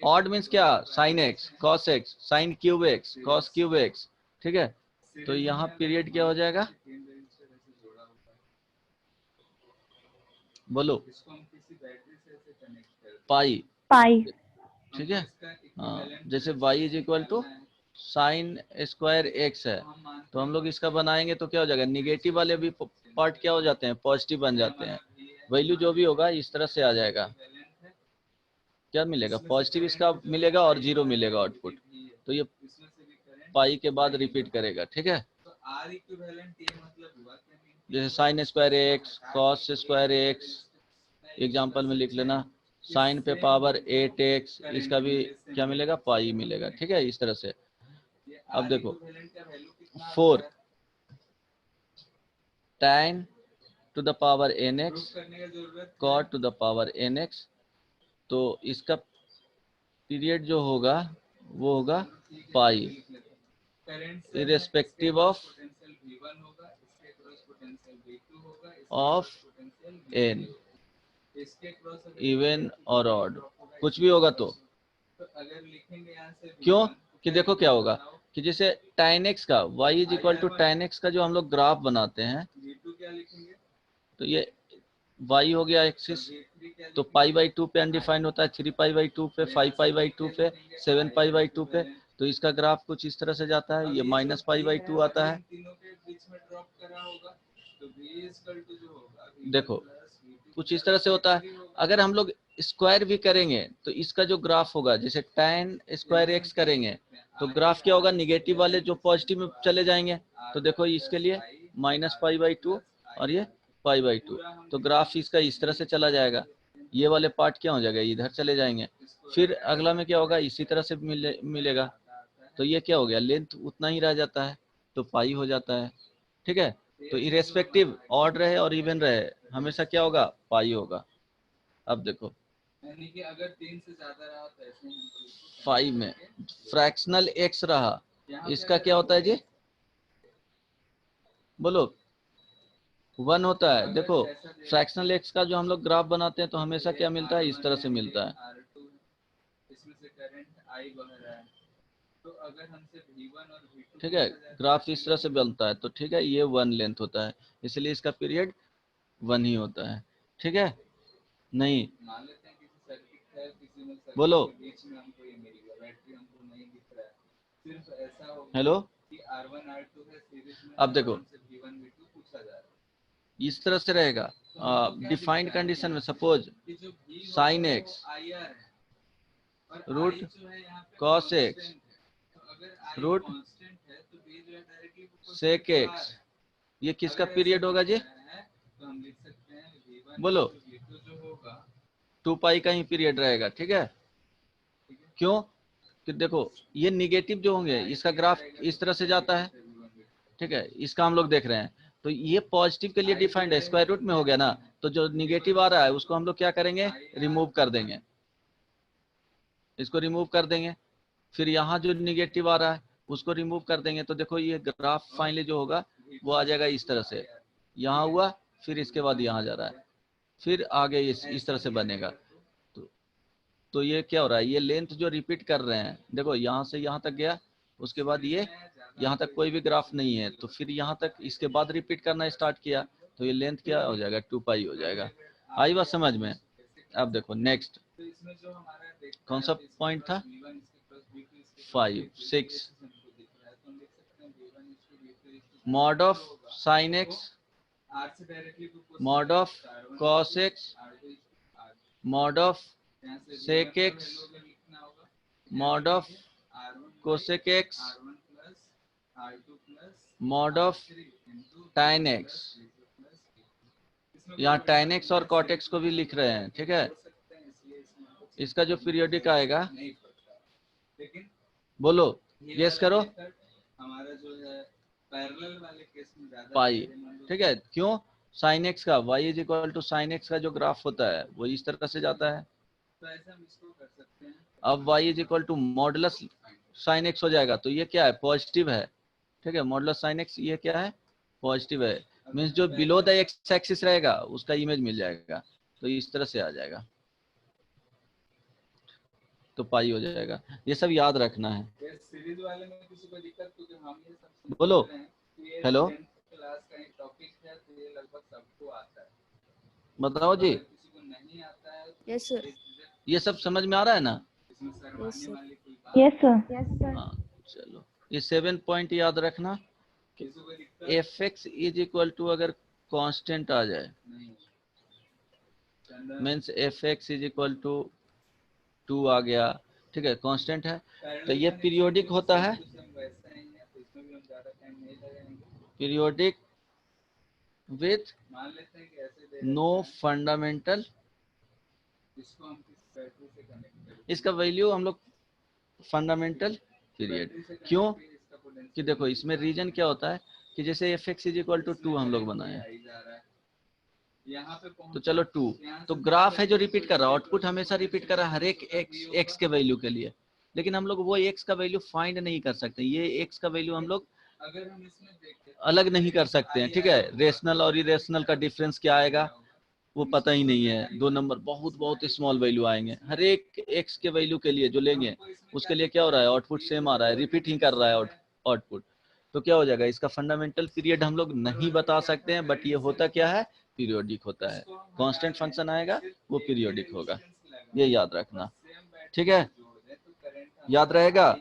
odd means क्या sine x cos x sine cube x cos cube x, ठीक है, तो यहाँ पीरियड क्या हो जाएगा बोलो पाई, पाई। ठीक है, हाँ जैसे y is equal to sine square x है, तो हम लोग इसका बनाएंगे तो क्या हो जाएगा, निगेटिव वाले भी पार्ट क्या हो जाते हैं पॉजिटिव बन जाते हैं, वैल्यू जो भी होगा इस तरह से आ जाएगा, क्या मिलेगा पॉजिटिव इसका मिलेगा और जीरो मिलेगा आउटपुट, तो ये पाई के बाद रिपीट करेगा, ठीक है। जैसे sine square x cos square x, example में लिख लेना, साइन पे पावर 8x, इसका भी क्या मिलेगा पाई मिलेगा, ठीक है, इस तरह से। अब देखो 4 tan to the power nx cot to the power nx, तो इसका पीरियड जो होगा वो होगा pi current irrespective of potential V1 होगा, इसके क्रॉस पोटेंशियल V2 होगा, of पोटेंशियल n इसके क्रॉस इवन और ऑड कुछ भी होगा तो अगर लिखेंगे यहाँ से क्यों कि देखो क्या होगा कि जैसे tan x का y is equal to tan x का जो हम लोग ग्राफ बनाते हैं V2 क्या लिखेंगे, तो ये y हो गया एक्सिस V3 क्या तो पाई बाई 2 पे अनडिफाइंड होता है, 3 पाई बाई 2 पे, 5 पाई बाई 2 पे, 7 पाई बाई 2 पे, तो इसका ग्राफ कुछ इस तरह से जाता है, ये माइनस पाई बाई 2 आता है। तीनों के बीच में ड्रॉप करा होगा तो V इक्वल टू जो होगा देखो कुछ इस तरह से होता है। अगर हम लोग स्क्वायर भी करेंगे तो इसका जो ग्राफ होगा जैसे tan स्क्वायर x करेंगे तो ग्राफ क्या होगा, निगेटिव वाले जो पॉजिटिव में चले जाएंगे। तो देखो इसके लिए माइनस पाई बाई 2 और ये पाई बाई 2, तो ग्राफ इसका इस तरह से चला जाएगा, ये वाले पार्ट क्या हो जाएगा, इधर चले जाएंगे। फिर अगला में क्या होगा, इसी तरह से मिलेगा, तो ये क्या हो गया, लेंथ उतना ही रह जाता है तो पाई हो जाता है। ठीक है, तो इरेस्पेक्टिव ऑड रहे और इवन रहे हमेशा क्या होगा, पाई होगा। अब देखो यानी कि अगर 3 से ज्यादा रहा तो ऐसे ही हमको इसको 5 में फ्रैक्शनल x रहा, इसका क्या होता है जी, बोलो 1 होता है। देखो फ्रैक्शनल x का जो हम लोग ग्राफ बनाते हैं तो हमेशा क्या मिलता है, इस तरह से मिलता है। R2 इसमें से करंट I बह रहा है, तो अगर हमसे V1 और V2 ठीक है, ग्राफ इस तरह से बनता है, तो ठीक है ये 1 लेंथ होता है, इसलिए इसका पीरियड 1 ही होता है। ठीक है, नहीं मान लेते हैं किसी सर्किट है, किसी में सर्किट बोलो के बीच में हमको ये मिल गया, बैटरी हमको नहीं दिख रहा है, सिर्फ ऐसा हो हेलो, कि R1 R2 है सीरीज में, अब देखो हमसे V1 V2 पूछा जा रहा है, इस तरह से रहेगा डिफाइंड कंडीशन में, सपोज कि जो V sin x IR है और रूट I जो है यहाँ पे cos constant x है, तो अगर I रूट कांस्टेंट है तो V जो है डायरेक्टली sec x, ये किसका पीरियड होगा जी, तो हम लिख सकते हैं V1 बोलो V2 जो होगा 2 पाई का ही पीरियड रहेगा। ठीक है, क्यों कि देखो ये निगेटिव जो होंगे इसका ग्राफ इस तरह से जाता है। ठीक है, इसका हम लोग देख रहे हैं, तो ये पॉजिटिव के लिए डिफाइंड है, स्क्वायर रूट में हो गया ना, तो जो निगेटिव आ रहा है उसको हम लोग क्या करेंगे, रिमूव कर देंगे, इसको रिमूव कर देंगे। फिर यहाँ जो निगेटिव आ रहा है उसको रिमूव कर देंगे, तो देखो ये ग्राफ फाइनली जो होगा वो आ जाएगा इस तरह से, यहाँ हुआ फिर इसके बाद यहाँ जा रहा है, फिर आगे इस तरह से बनेगा। तो ये क्या हो रहा है, ये लेंथ जो रिपीट कर रहे हैं, देखो यहाँ से यहाँ तक गया, उसके बाद ये यहाँ तक कोई भी ग्राफ नहीं है, तो फिर यहाँ तक इसके बाद रिपीट करना स्टार्ट किया, तो ये लेंथ क्या हो जाएगा, 2 पाई हो जाएगा। आई बात समझ में। अब देखो नेक्स्ट कौन सा पॉइंट था, 5 6 mod of sine x mod of cos x mod of sec x mod of cosec x mod of tan x, यहाँ tan x और cot x को भी लिख रहे हैं। ठीक है, इसका जो पीरियोडिक आएगा, बोलो गेस करो, हमारा जो है पैरेलल वाले केस में ज्यादा पाई। ठीक है, क्यों, sin x का y is equal to sin x का जो ग्राफ होता है वो इस तरह से जाता है, तो ऐसा हम इसको कर सकते हैं। अब y is equal to modulus sine X हो जाएगा, तो ये क्या है, पॉजिटिव है। ठीक है, मॉडुलस साइन एक्स ये क्या है, पॉजिटिव है, मीन्स जो बिलो द एक्स एक्सिस रहेगा उसका इमेज मिल जाएगा, तो इस तरह से आ जाएगा, तो पाई हो जाएगा। ये सब याद रखना है। सीरीज वाले में किसी को दिक्कत, क्योंकि हम ये सब बोलो हेलो, क्लास का एक टॉपिक है, तो ये लगभग सबको आता है। बताओ जी, किसी को नहीं आता है यस सर, ये सब समझ में आ रहा है ना, इसमें शर्माने वाली कोई बात यस सर। हाँ चलो, ये 7 पॉइंट याद रखना, किसी को दिक्कत F x is equal to अगर कांस्टेंट आ जाए, नहीं means F x is equal to 2 आ गया, ठीक है कांस्टेंट है, तो ये पीरियोडिक होता है, वैसा ही है, तो इसमें भी हम ज्यादा टाइम नहीं लगाएंगे। पीरियोडिक विथ मान लेते हैं कि ऐसे दे नो फंडामेंटल, इसको हम किस बैटरी से कनेक्ट करें, इसका वैल्यू हम लोग फंडामेंटल पीरियड, क्यों कि देखो इसमें रीजन क्या होता है कि जैसे F x is equal to 2 हम लोग बनाए, यहाँ पे तो चलो 2, तो ग्राफ है जो रिपीट कर रहा है, आउटपुट हमेशा रिपीट कर रहा है हर एक एक्स के वैल्यू के लिए, लेकिन हम लोग वो एक्स का वैल्यू फाइंड नहीं कर सकते। ये एक्स का वैल्यू हम लोग अगर हम इसमें देखें अलग नहीं कर सकते हैं, ठीक है। रेशनल और इरेशनल का डिफरेंस क्या आएगा वो पता ही नहीं है। 2 नंबर बहुत बहुत स्मॉल वैल्यू आएंगे हर एक एक्स के वैल्यू के लिए जो लेंगे, उसके लिए क्या हो रहा है, आउटपुट सेम आ रहा है, रिपीट ही कर रहा है आउटपुट। तो क्या हो जाएगा, इसका फंडामेंटल पीरियड हम लोग नहीं बता सकते हैं, बट ये होता क्या है, पीरियोडिक होता है। कांस्टेंट फंक्शन आएगा वो पीरियोडिक होगा, ये याद रखना, ठीक है, याद रहेगा।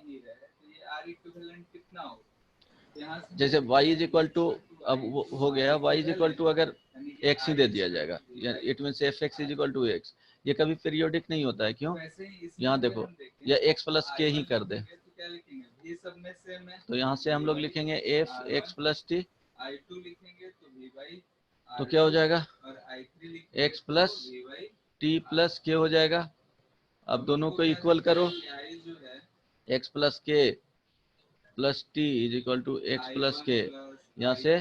जैसे y इज इक्वल टू, अब वो हो गया y इज इक्वल टू, अगर x ही दे दिया जाएगा, it mean F x is equal to X, ये कभी पीरियोडिक नहीं होता है। क्यों, यहाँ देखो, या x प्लस के ही कर दे, तो यहाँ से हम लोग लिखेंगे एफ एक्स प्लस टी, तो क्या हो जाएगा, x प्लस टी प्लस के हो जाएगा। अब दोनों को इक्वल करो, x plus K plus T is equal to X plus K, यहाँ से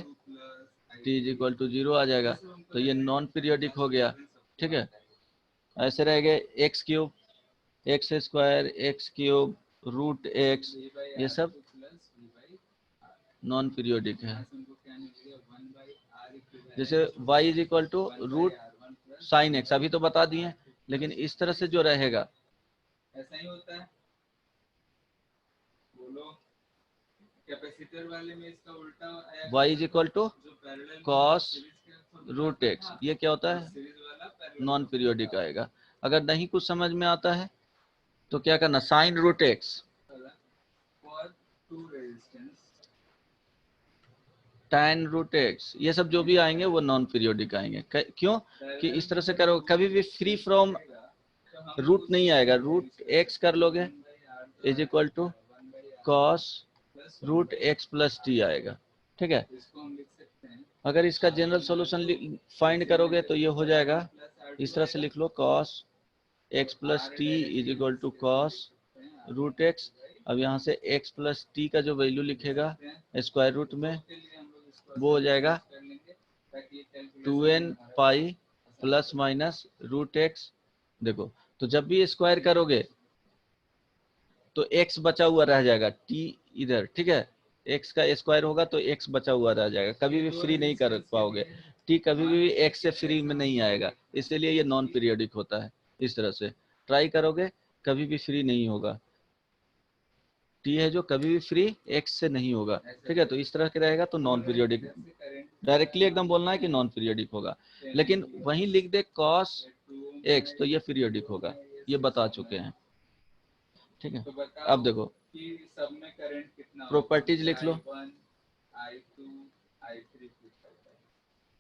t इज इक्वल टू 0 आ जाएगा, तो ये नॉन पीरियोडिक हो गया, ठीक है। ऐसे रहेगा X cube, X square, X cube, root X, ये सब नॉन पीरियोडिक है। जैसे y is equal to root sine X, अभी तो बता दिए, लेकिन इस तरह से जो रहेगा, ऐसा ही होता है, बोलो कैपेसिटर वाले में इसका उल्टा आया, y is equal to cos root X, ये क्या होता है, नॉन पीरियोडिक आएगा। अगर नहीं कुछ समझ में आता है तो क्या करना, sine root X, tan root X, ये सब जो भी आएंगे वो नॉन पीरियोडिक आएंगे। क्यों कि इस तरह से करो, कभी भी फ्री फ्रॉम रूट नहीं आएगा, रूट एक्स कर लोगे is equal to cos root X plus T आएगा, ठीक है। अगर इसका जनरल सॉल्यूशन फाइंड करोगे तो ये हो जाएगा, इस तरह से लिख लो, cos x plus T is equal to cos root x. अब यहाँ से x प्लस टी का जो वैल्यू लिखेगा स्क्वायर रूट में, वो हो जाएगा 2n pi plus minus root X. देखो, तो जब भी स्क्वायर करोगे तो x बचा हुआ रह जाएगा, t इधर, ठीक है, x का स्क्वायर होगा तो x बचा हुआ रह जाएगा, कभी भी फ्री नहीं कर पाओगे, t कभी भी x से फ्री में नहीं आएगा, इसलिए ये नॉन पीरियोडिक होता है। इस तरह से ट्राई करोगे कभी भी फ्री नहीं होगा, t है जो कभी भी फ्री x से नहीं होगा, ठीक है। तो इस तरह के रहेगा तो नॉन पीरियोडिक, डायरेक्टली एकदम बोलना है कि नॉन पीरियोडिक होगा, लेकिन वहीं लिख दे cos x तो ये पीरियोडिक होगा, ये बता चुके हैं, ठीक है। अब देखो कि सब में करंट कितना, प्रॉपर्टीज लिख लो, I2 I3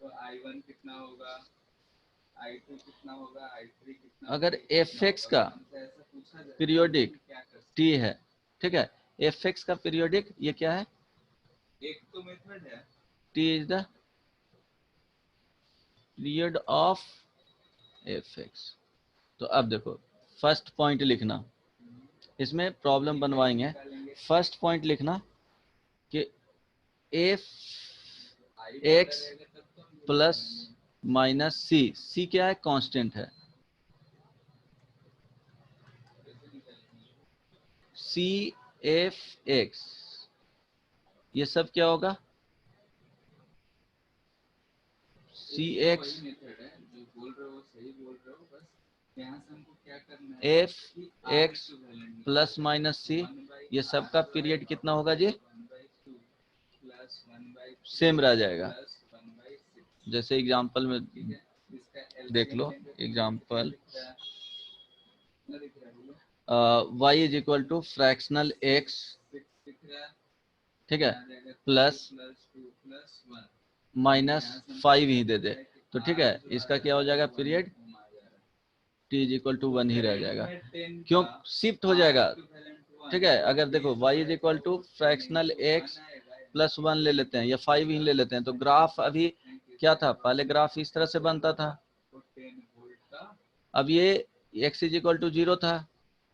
तो I1 कितना होगा, I2 कितना होगा, I3 कितना, अगर fx का पीरियोडिक t है, ठीक है, fx का पीरियोडिक ये क्या है, एक तो मेथड है, t is the period of fx। तो अब देखो फर्स्ट पॉइंट लिखना, इसमें प्रॉब्लम बनवाएंगे। फर्स्ट पॉइंट लिखना कि एफ एक्स प्लस माइनस सी, सी क्या है, कांस्टेंट है, सी एफ एक्स, ये सब क्या होगा, सी एक्स जो बोल रहे हो सही बोल रहे हो, बस यहाँ से हमको क्या करना है, एफ एक्स प्लस माइनस सी, ये सब का पीरियड कितना होगा जी, सेम रह जाएगा। जैसे एग्जांपल में देख लो, example y is equal to fractional x, ठीक है, प्लस माइनस 5 ही दे दे, तो ठीक है, इसका क्या हो जाएगा period, t is equal to 1 ही रह जाएगा, क्यों शिफ्ट हो जाएगा, ठीक है। अगर देखो y is equal to fractional x plus 1 ले लेते हैं या 5 ही ले लेते हैं, तो ग्राफ अभी क्या था, पहले ग्राफ इस तरह से बनता था, अब ये x इज इक्वल टू 0 था,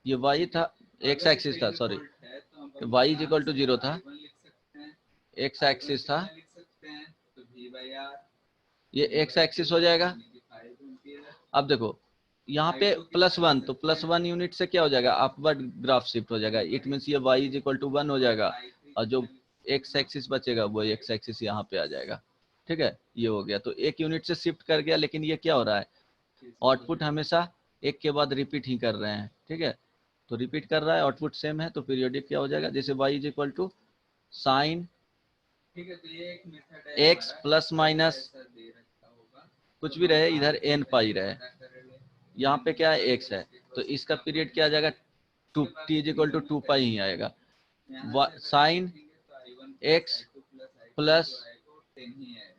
ये y था, x एक्सिस था, sorry, y is equal to 0 था, x एक्सिस था, ये एक्स एक्सिस हो जाएगा। अब देखो यहाँ पे +1, तो +1 यूनिट से क्या हो जाएगा, अपवर्ड ग्राफ शिफ्ट हो जाएगा। इट मीन्स ये y इज इक्वल टू 1 हो जाएगा और जो एक्स एक्सिस बचेगा वो एक्स एक्सिस यहाँ पे आ जाएगा। ठीक है, ये हो गया। तो 1 यूनिट से शिफ्ट कर गया, लेकिन ये क्या हो रहा है, आउटपुट हमेशा एक के बाद रिपीट ही कर रहे हैं। ठीक है, तो रिपीट कर रहा है, आउटपुट सेम है, तो पीरियोडिक क्या हो जाएगा, जैसे y is equal to sine ठीक है, तो ये एक मेथड है x प्लस माइनस कुछ भी रहे, इधर n पाई रहे, यहाँ पे क्या है x है, तो इसका पीरियड क्या आ जाएगा, t is equal to 2 pi ही आएगा। Sine x plus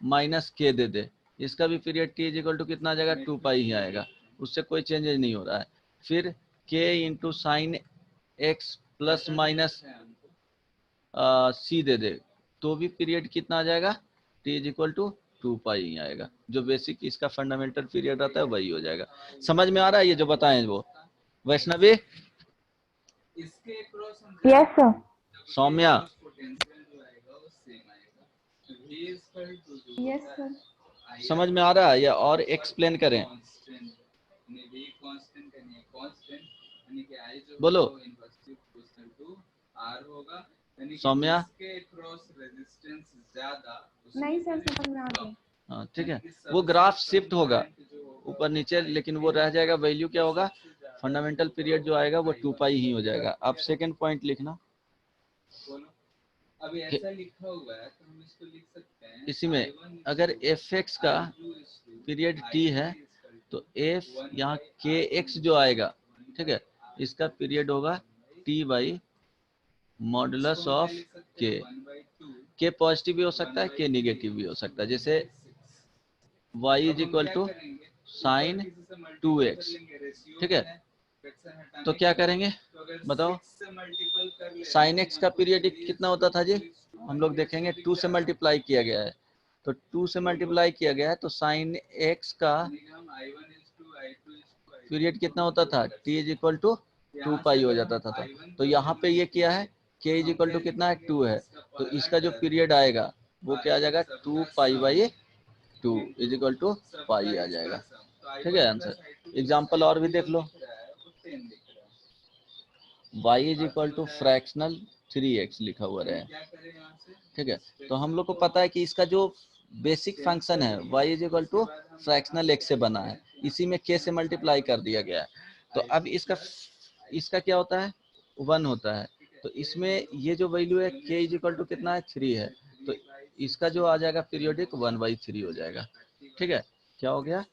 minus k दे दे, इसका भी period t is equal to कितना आ जाएगा, 2 पाई ही आएगा, उससे कोई चेंजेस नहीं हो रहा है। फिर k into sine x plus minus c दे दे, तो भी पीरियड कितना आ जाएगा, t is equal to 2 pi ही आएगा। जो बेसिक इसका फंडामेंटल पीरियड रहता है वही हो जाएगा। समझ में आ रहा है ये जो बताएं वो, वैष्णवी? इसके cross yes sir. Saumya? Potential जो आएगा वो सेम आएगा। v is equal to yes sir. समझ में आ रहा है या और एक्सप्लेन करें? v कांस्टेंट है, कांस्टेंट यानी कि i जो बोलो। इनवर्सली प्रोपोर्शनल टू r होगा, यानी कि सौम्या? इसके क्रॉस रेजिस्टेंस ज्यादा, नहीं सर, समझ में आ गया। हाँ ठीक है, वो ग्राफ शिफ्ट होगा ऊपर नीचे, लेकिन वो रह जाएगा, वैल्यू क्या होगा, फंडामेंटल पीरियड जो आएगा वो 2 पाई ही हो जाएगा। अब सेकंड पॉइंट लिखना, बोलो। अभी ऐसा लिखा हुआ है तो हम इसको लिख सकते हैं, इसी में अगर fx का पीरियड t है तो f यहाँ kx जो आएगा, ठीक है, इसका पीरियड होगा t by modulus of k positive भी हो सकता है, k निगेटिव भी हो सकता है। जैसे y is equal to sine 2x, ठीक है, तो क्या करेंगे बताओ, साइन x का पीरियड कितना होता था जी, हम लोग देखेंगे 2 से मल्टीप्लाई किया गया है, तो 2 से मल्टीप्लाई किया गया है, तो साइन x का पीरियड कितना होता था, t इज इक्वल टू 2 पाई हो जाता था। तो यहाँ पे ये क्या है, k इज इक्वल टू कितना है, 2 है, तो इसका जो पीरियड आएगा वो क्या आ जाएगा, 2 pi by 2 is equal to pi आ जाएगा। ठीक है आंसर। एग्जाम्पल और भी देख लो, y is equal to fractional 3x लिखा हुआ रहे, ठीक है, तो हम लोग को पता है कि इसका जो बेसिक फंक्शन है y is equal to fractional x से बना है, इसी में k से मल्टीप्लाई कर दिया गया है। तो अब इसका क्या होता है, 1 होता है, तो इसमें ये जो वैल्यू है k इज इक्वल टू कितना है, 3 है, तो इसका जो आ जाएगा पीरियोडिक 1/3 हो जाएगा। ठीक है, क्या हो गया,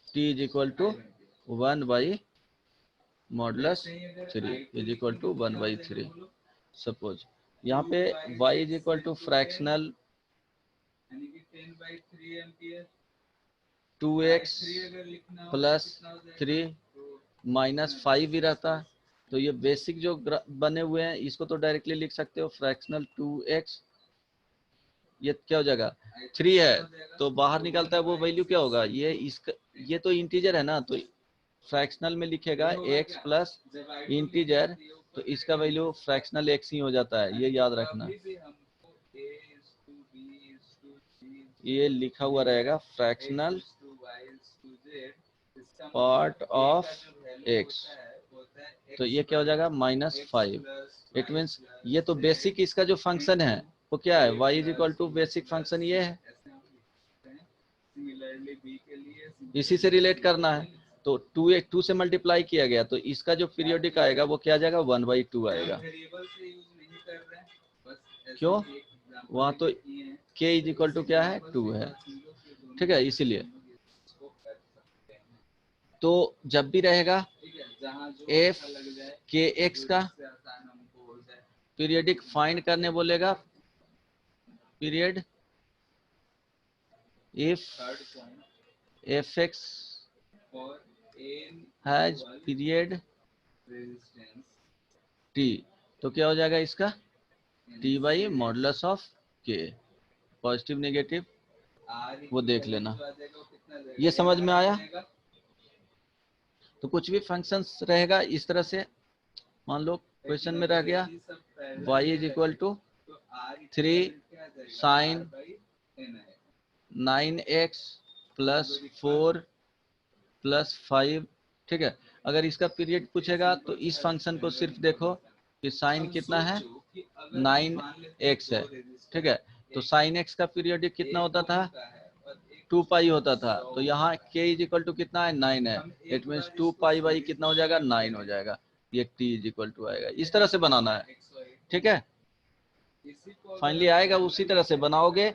t is equal to 1 modulus 3 is equal to 1/3। Suppose यहाँ पे y is equal to fractional 2x plus 3 minus 5 भी रहता है, तो ये बेसिक जो बने हुए हैं इसको तो डायरेक्टली लिख सकते हो, फ्रैक्शनल 2x, ये क्या हो जाएगा 3 है, तो बाहर निकलता है वो वैल्यू क्या होगा, ये तो इंटीजर है ना, तो फ्रैक्शनल में लिखेगा x प्लस इंटीजर, तो इसका वैल्यू फ्रैक्शनल x ही हो जाता है, ये याद रखना। ये लिखा हुआ रहेगा फ्रैक्शनल पार्ट ऑफ x, तो ये क्या हो जाएगा -5। इट मीन्स ये तो बेसिक इसका जो फंक्शन है वो क्या है, y is equal to basic function ये है, इसी से रिलेट करना है, तो 2 से मल्टीप्लाई किया गया, तो इसका जो पीरियोडिक आएगा वो क्या आ जाएगा, 1/2 आएगा। क्यों, वहां तो k इज इक्वल टू क्या है, 2 है, ठीक है, इसीलिए। तो जब भी रहेगा f के x का पीरियडिक फाइंड करने बोलेगा, period if fx has period t, तो क्या हो जाएगा इसका t by modulus of k, positive negative वो देख लेना। ये समझ में आया? तो कुछ भी फंक्शंस रहेगा इस तरह से, मान लो क्वेश्चन में रह गया y is equal to 3 sine 9x plus 4 plus 5, ठीक है। अगर इसका पीरियड पूछेगा तो इस फंक्शन को सिर्फ देखो कि साइन कितना है, 9x है, ठीक है। तो साइन x का पीरियड कितना होता था, 2 पाई होता था। तो यहाँ k इज इक्वल टू कितना है, 9 है। इट मीन्स 2 पाई बाई कितना हो जाएगा, 9 हो जाएगा। ये t इज इक्वल टू आएगा। इस तरह से बनाना है, ठीक है। फाइनली आएगा उसी तरह से बनाओगे।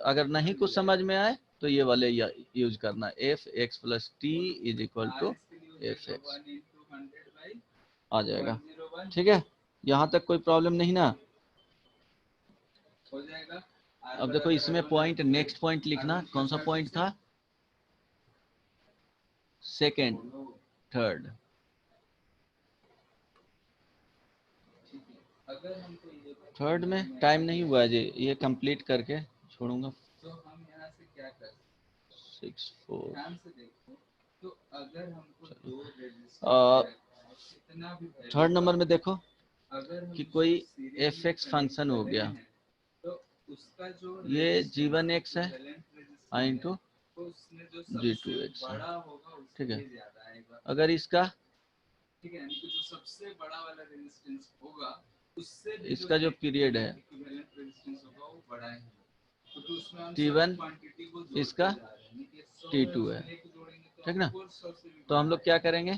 अगर नहीं कुछ समझ में आए तो ये वाले यूज करना, f x plus T is equal to F x आ जाएगा, ठीक है। यहाँ तक कोई प्रॉब्लम नहीं ना। हो जाएगा। अब देखो इसमें पॉइंट, नेक्स्ट पॉइंट लिखना, कौन सा पॉइंट था, सेकेंड, थर्ड। अगर हमको ये थर्ड में टाइम नहीं हुआ है जी, ये कंप्लीट करके छोड़ूंगा। तो हम यहाँ से क्या कर 6 4 ध्यान से देखो। तो अगर हमको दो आ, रेजिस्टेंस कितना भी थर्ड नंबर में देखो अगर हम कि कोई सीरीज एफ में एक्स connect फंक्शन हो कर गया, रहे हैं, तो उसका जो ये resistance, G1 x है equivalent resistance आई है, इंटू तो उसमें जो G2 सबसे x है, बड़ा होगा उसके ठीक है। लिए ज्यादा आएगा, अगर इसका, ठीक है। यानी कि जो सबसे बड़ा वाला रेजिस्टेंस होगा उससे भी इसका जो पीरियड है इक्विवेलेंट रेजिस्टेंस होगा वो बड़ा है, क्योंकि उसमें हम T1, क्वांटिटी को जोड़ते इसका जा रहे हैं। यानी कि 100 T2 में है, से एक जोड़ेंगे तो ठीक ना। हमको 100 से भी तो हम बड़ा लोग क्या करेंगे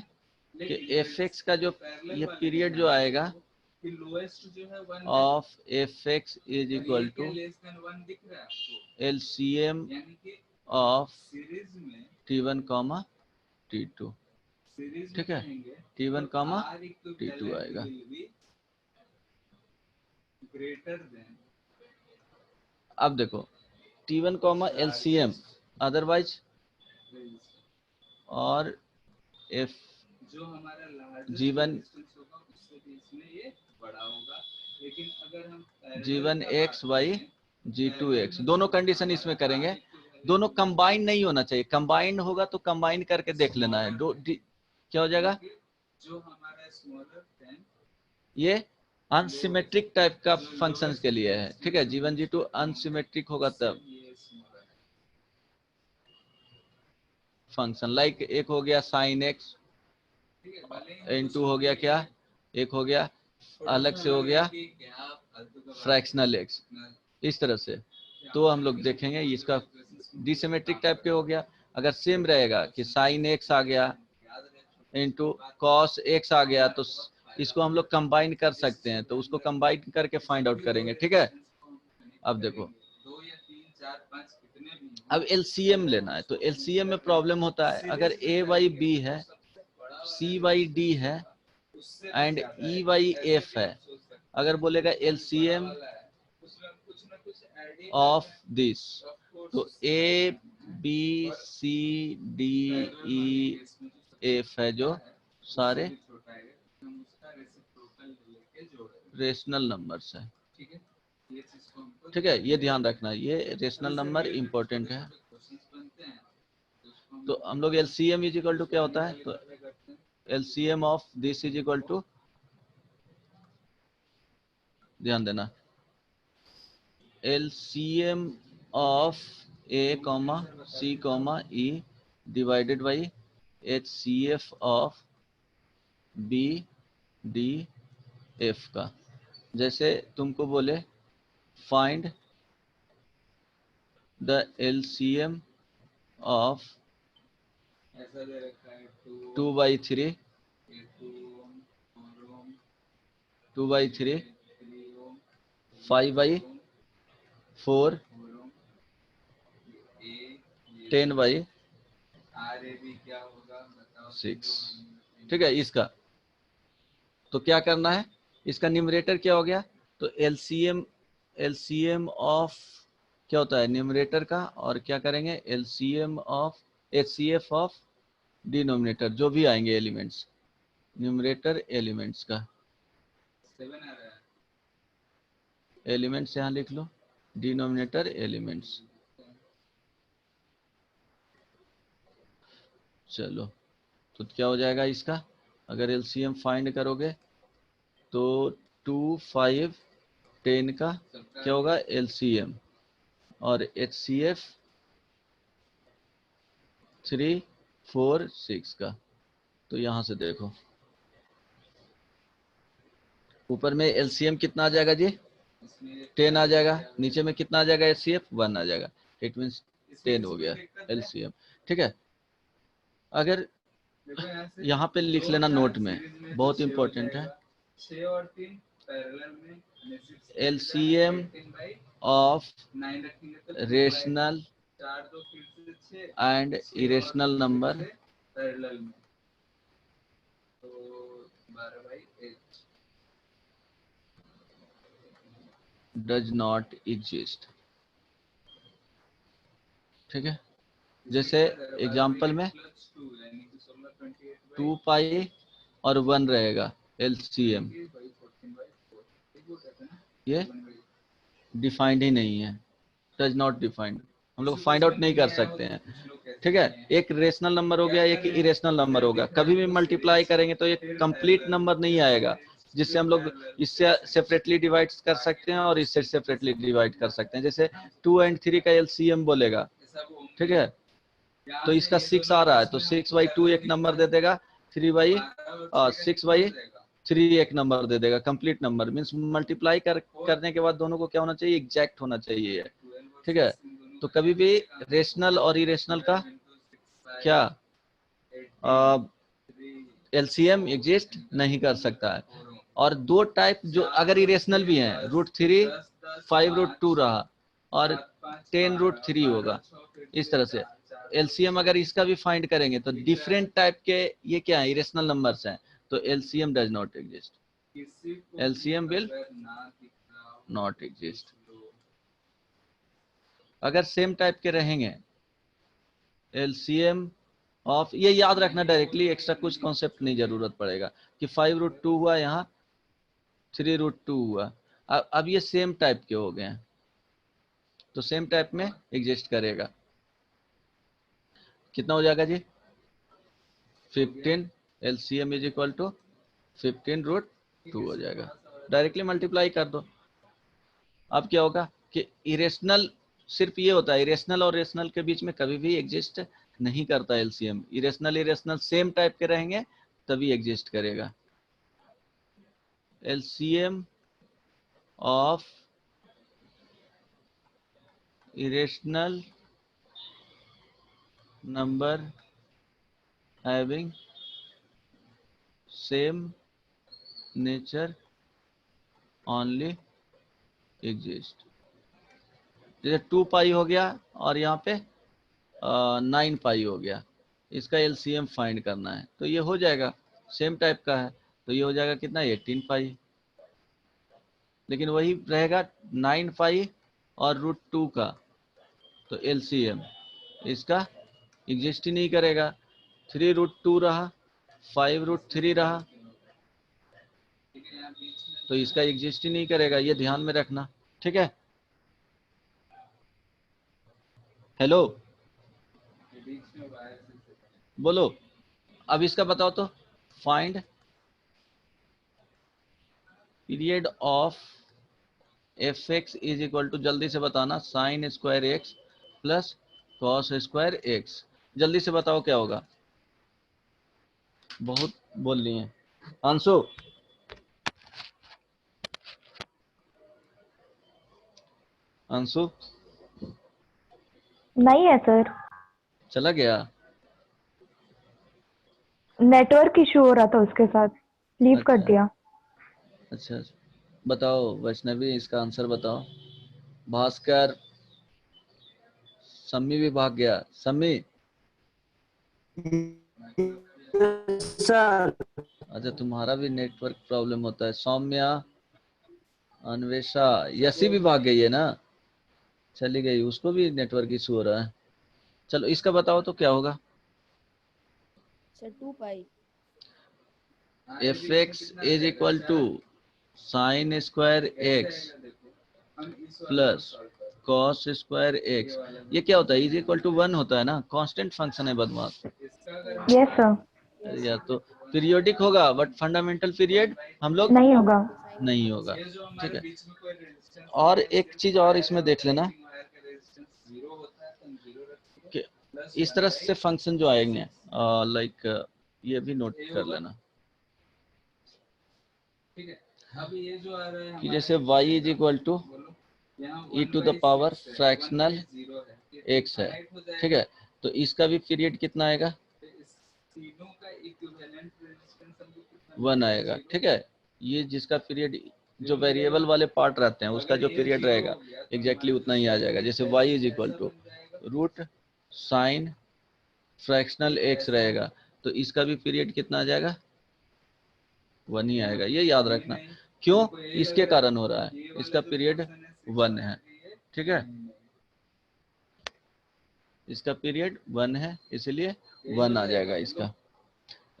कि एफ एक्स का जो ये पीरियड जो आएगा कि लोएस्ट जो है 1 of F x is equal to less than 1 दिख रहा है आपको, एलसीएम यानी कि ऑफ सीरीज में T1 कॉमा T2, सीरीज में ठीक है। कहेंगे T1 comma R T2 equivalent आएगा, will be greater than अब देखो T1 कॉमा एलसीएम, अदरवाइज और एफ जो हमारा लार्जेस्ट G1 रेजिस्टेंस होगा उससे भी इसमें ये बड़ा होगा। लेकिन अगर हम G1 x by G2 x, दोनों कंडीशन इसमें करेंगे। दोनों कंबाइन नहीं होना चाहिए, कंबाइंड होगा तो कंबाइन करके देख लेना है। क्या हो जाएगा, जो हमारा स्मॉलर देन ये अनसिमेट्रिक टाइप का फंक्शंस के लिए है, ठीक है। G1 G2 अनसिमेट्रिक होगा तब ये स्मॉलर है, फंक्शन, लाइक एक हो गया साइन एक्स, ठीक है। भले ही इनटू हो गया क्या, एक हो गया अलग से हो गया फ्रैक्शनल एक्स, इस तरह से। तो हम लोग देखेंगे इसका डिसिमेट्रिक टाइप के हो गया। अगर सेम रहेगा कि साइन एक्स आ गया इनटू कॉस एक्स आ गया, तो इसको हम लोग कंबाइन कर सकते हैं, तो उसको कंबाइन करके फाइंड आउट करेंगे, ठीक है। अब देखो 2 या 3 4 5 कितने भी हों, अब एलसीएम लेना है, तो एलसीएम में प्रॉब्लम होता है। अगर ए बाई बी है, सी बाई डी है एंड ई बाई एफ है, अगर बोलेगा एलसीएम ऑफ दिस, तो A B C D E F है जो सारे हम उसका रेसिप्रोकल लेके जोड़ेंगे, रेशनल नंबर्स है, ठीक है। ये चीज को हमको ठीक है। ये ध्यान रखना, ये रेशनल नंबर इंपॉर्टेंट है। क्वेश्चंस बनते हैं तो उसको हम तो हम लोग एलसीएम इज इक्वल टू क्या होता है, तो करते हैं। LCM of this is equal to, ध्यान देना, LCM of A comma C comma E divided by H C F of B D F का। जैसे तुमको बोले फाइंड द एलसीएम ऑफ ऐसा दे रखा है 2 बाई 3, 2 ओम 4 ओम 2 बाई 3, 3 ओम 5 बाई 4, 4 ओम A 10 by R A B क्या होगा बताओ 6, ठीक है। इसका तो क्या करना है, इसका न्यूमरेटर क्या हो गया, तो एलसीएम ऑफ क्या होता है न्यूमरेटर का, और क्या करेंगे LCM of HCF of denominator, जो भी आएंगे एलिमेंट्स, न्यूमरेटर एलिमेंट्स का, 7 आ रहा है। एलिमेंट्स यहाँ लिख लो, डिनोमिनेटर एलिमेंट्स। चलो तो क्या हो जाएगा इसका, अगर एलसीएम फाइंड करोगे तो 2 5 10 का क्या होगा एलसीएम, और HCF 3 4 6 का। तो यहां से देखो ऊपर में LCM कितना आ जाएगा जी, 10 आ जाएगा, नीचे में कितना आ जाएगा HCF 1 आ जाएगा, इट मीन्स 10 हो गया LCM। ठीक है, अगर यहाँ पे लिख लेना नोट में, बहुत इंपॉर्टेंट है, 6 और 3 पैरेलल में LCM ऑफ 9 रखेंगे तो रेशनल 4 2 फिर से 6 एंड इरेशनल नंबर पैरेलल में, तो 12/8 डज नॉट एग्जिस्ट। ठीक है, जैसे एग्जांपल में 2 पाई और 1 रहेगा LCM, ये डिफाइंड ही नहीं है, डज नॉट डिफाइंड, हम लोग फाइंड आउट नहीं कर सकते हैं। ठीक है, एक रेशनल नंबर हो गया, एक इरेशनल नंबर होगा, कभी भी मल्टीप्लाई करेंगे तो एक कंप्लीट नंबर नहीं आएगा, जिससे हम लोग इससे सेपरेटली डिवाइड कर सकते हैं और इससे सेपरेटली डिवाइड कर सकते हैं। जैसे 2 और 3 का LCM बोलेगा, ठीक है, तो इसका 6 आ रहा है तो 6/2 एक नंबर दे देगा, 6/3 एक नंबर दे देगा, कंप्लीट नंबर मीन्स मल्टीप्लाई करने के बाद दोनों को क्या होना चाहिए, एग्जैक्ट होना चाहिए। ठीक है, तो कभी भी रेशनल और इरेशनल का क्या LCM एग्जिस्ट नहीं कर सकता है। और दो टाइप जो अगर इरेशनल भी हैं, √3 5√2 रहा और 10√3 होगा, इस तरह से LCM अगर इसका भी फाइंड करेंगे तो डिफरेंट टाइप के ये क्या है, इरेशनल नंबर्स हैं, तो LCM does not exist, LCM will not exist. अगर सेम टाइप के रहेंगे LCM ऑफ, ये याद रखना डायरेक्टली, एक्स्ट्रा कुछ कॉन्सेप्ट नहीं जरूरत पड़ेगा कि 5√2 हुआ, यहाँ 3√2 हुआ, अब ये सेम टाइप के हो गए हैं तो सेम टाइप में एग्जिस्ट करेगा। कितना हो जाएगा जी, 15 LCM इज इक्वल टू 15√2 हो जाएगा, डायरेक्टली मल्टीप्लाई कर दो। अब क्या होगा कि इरेशनल सिर्फ ये होता है, इरेशनल और रेशनल के बीच में कभी भी एग्जिस्ट नहीं करता LCM, irrational irrational same type के रहेंगे तभी एग्जिस्ट करेगा। LCM of irrational number having same nature only exist. जैसे 2 पाई हो गया और यहाँ पे 9 पाई हो गया, इसका LCM फाइंड करना है तो ये हो जाएगा, सेम टाइप का है तो ये हो जाएगा कितना, 18 पाई। लेकिन वही रहेगा 9 पाई और √2 का, तो LCM इसका एग्जिस्ट ही नहीं करेगा। 3√2 रहा, 5√3 रहा, तो इसका एग्जिस्ट ही नहीं करेगा, ये ध्यान में रखना। ठीक है, हेलो बोलो, अब इसका बताओ तो, find period of fx is equal to, जल्दी से बताना, sin square x plus cos square x, जल्दी से बताओ क्या होगा, बहुत बोल रही हैं। अंशु, अंशु नहीं है सर, चला गया, नेटवर्क इशू हो रहा था उसके साथ, लीव कर अच्छा। दिया। अच्छा, बताओ वैष्णवी, इसका आंसर बताओ। भास्कर, सम्मी भी भाग गया, सम्मी सर अच्छा तुम्हारा भी नेटवर्क प्रॉब्लम होता है। सौम्या, अन्वेषा, यसी भी भाग गई है ना, चली गई, उसको भी नेटवर्क इशू हो रहा है। चलो इसका बताओ तो क्या होगा, sir 2 pi fx is equal to sine square x plus cos square x, ये क्या होता है, इज इक्वल टू 1 होता है ना, कांस्टेंट फंक्शन है बदमाश। Yes sir. या तो पीरियोडिक होगा बट फंडामेंटल पीरियड हम लोग नहीं होगा। नहीं होगा। ठीक है, और एक चीज और इसमें देख लेना, इस तरह से फंक्शन जो आएंगे लाइक ये भी नोट कर लेना ठीक है। अब ये जो आ रहा है कि जैसे y is equal to e to the power fractional x है, ठीक है, तो इसका भी पीरियड कितना आएगा, तीनों का इक्विवेलेंट रेजिस्टेंस हमको कितना 1 आएगा, ठीक है। ये जिसका पीरियड जो वेरिएबल वाले पार्ट रहते हैं उसका जो पीरियड रहेगा एग्जैक्टली उतना ही आ जाएगा। जैसे y is equal to root sine fractional x रहेगा, तो इसका भी पीरियड कितना आ जाएगा, 1 ही आएगा। ये याद रखना, क्यों, इसके कारण हो रहा है, इसका पीरियड 1 है, ठीक है, इसका पीरियड 1 है इसलिए 1 आ जाएगा इसका।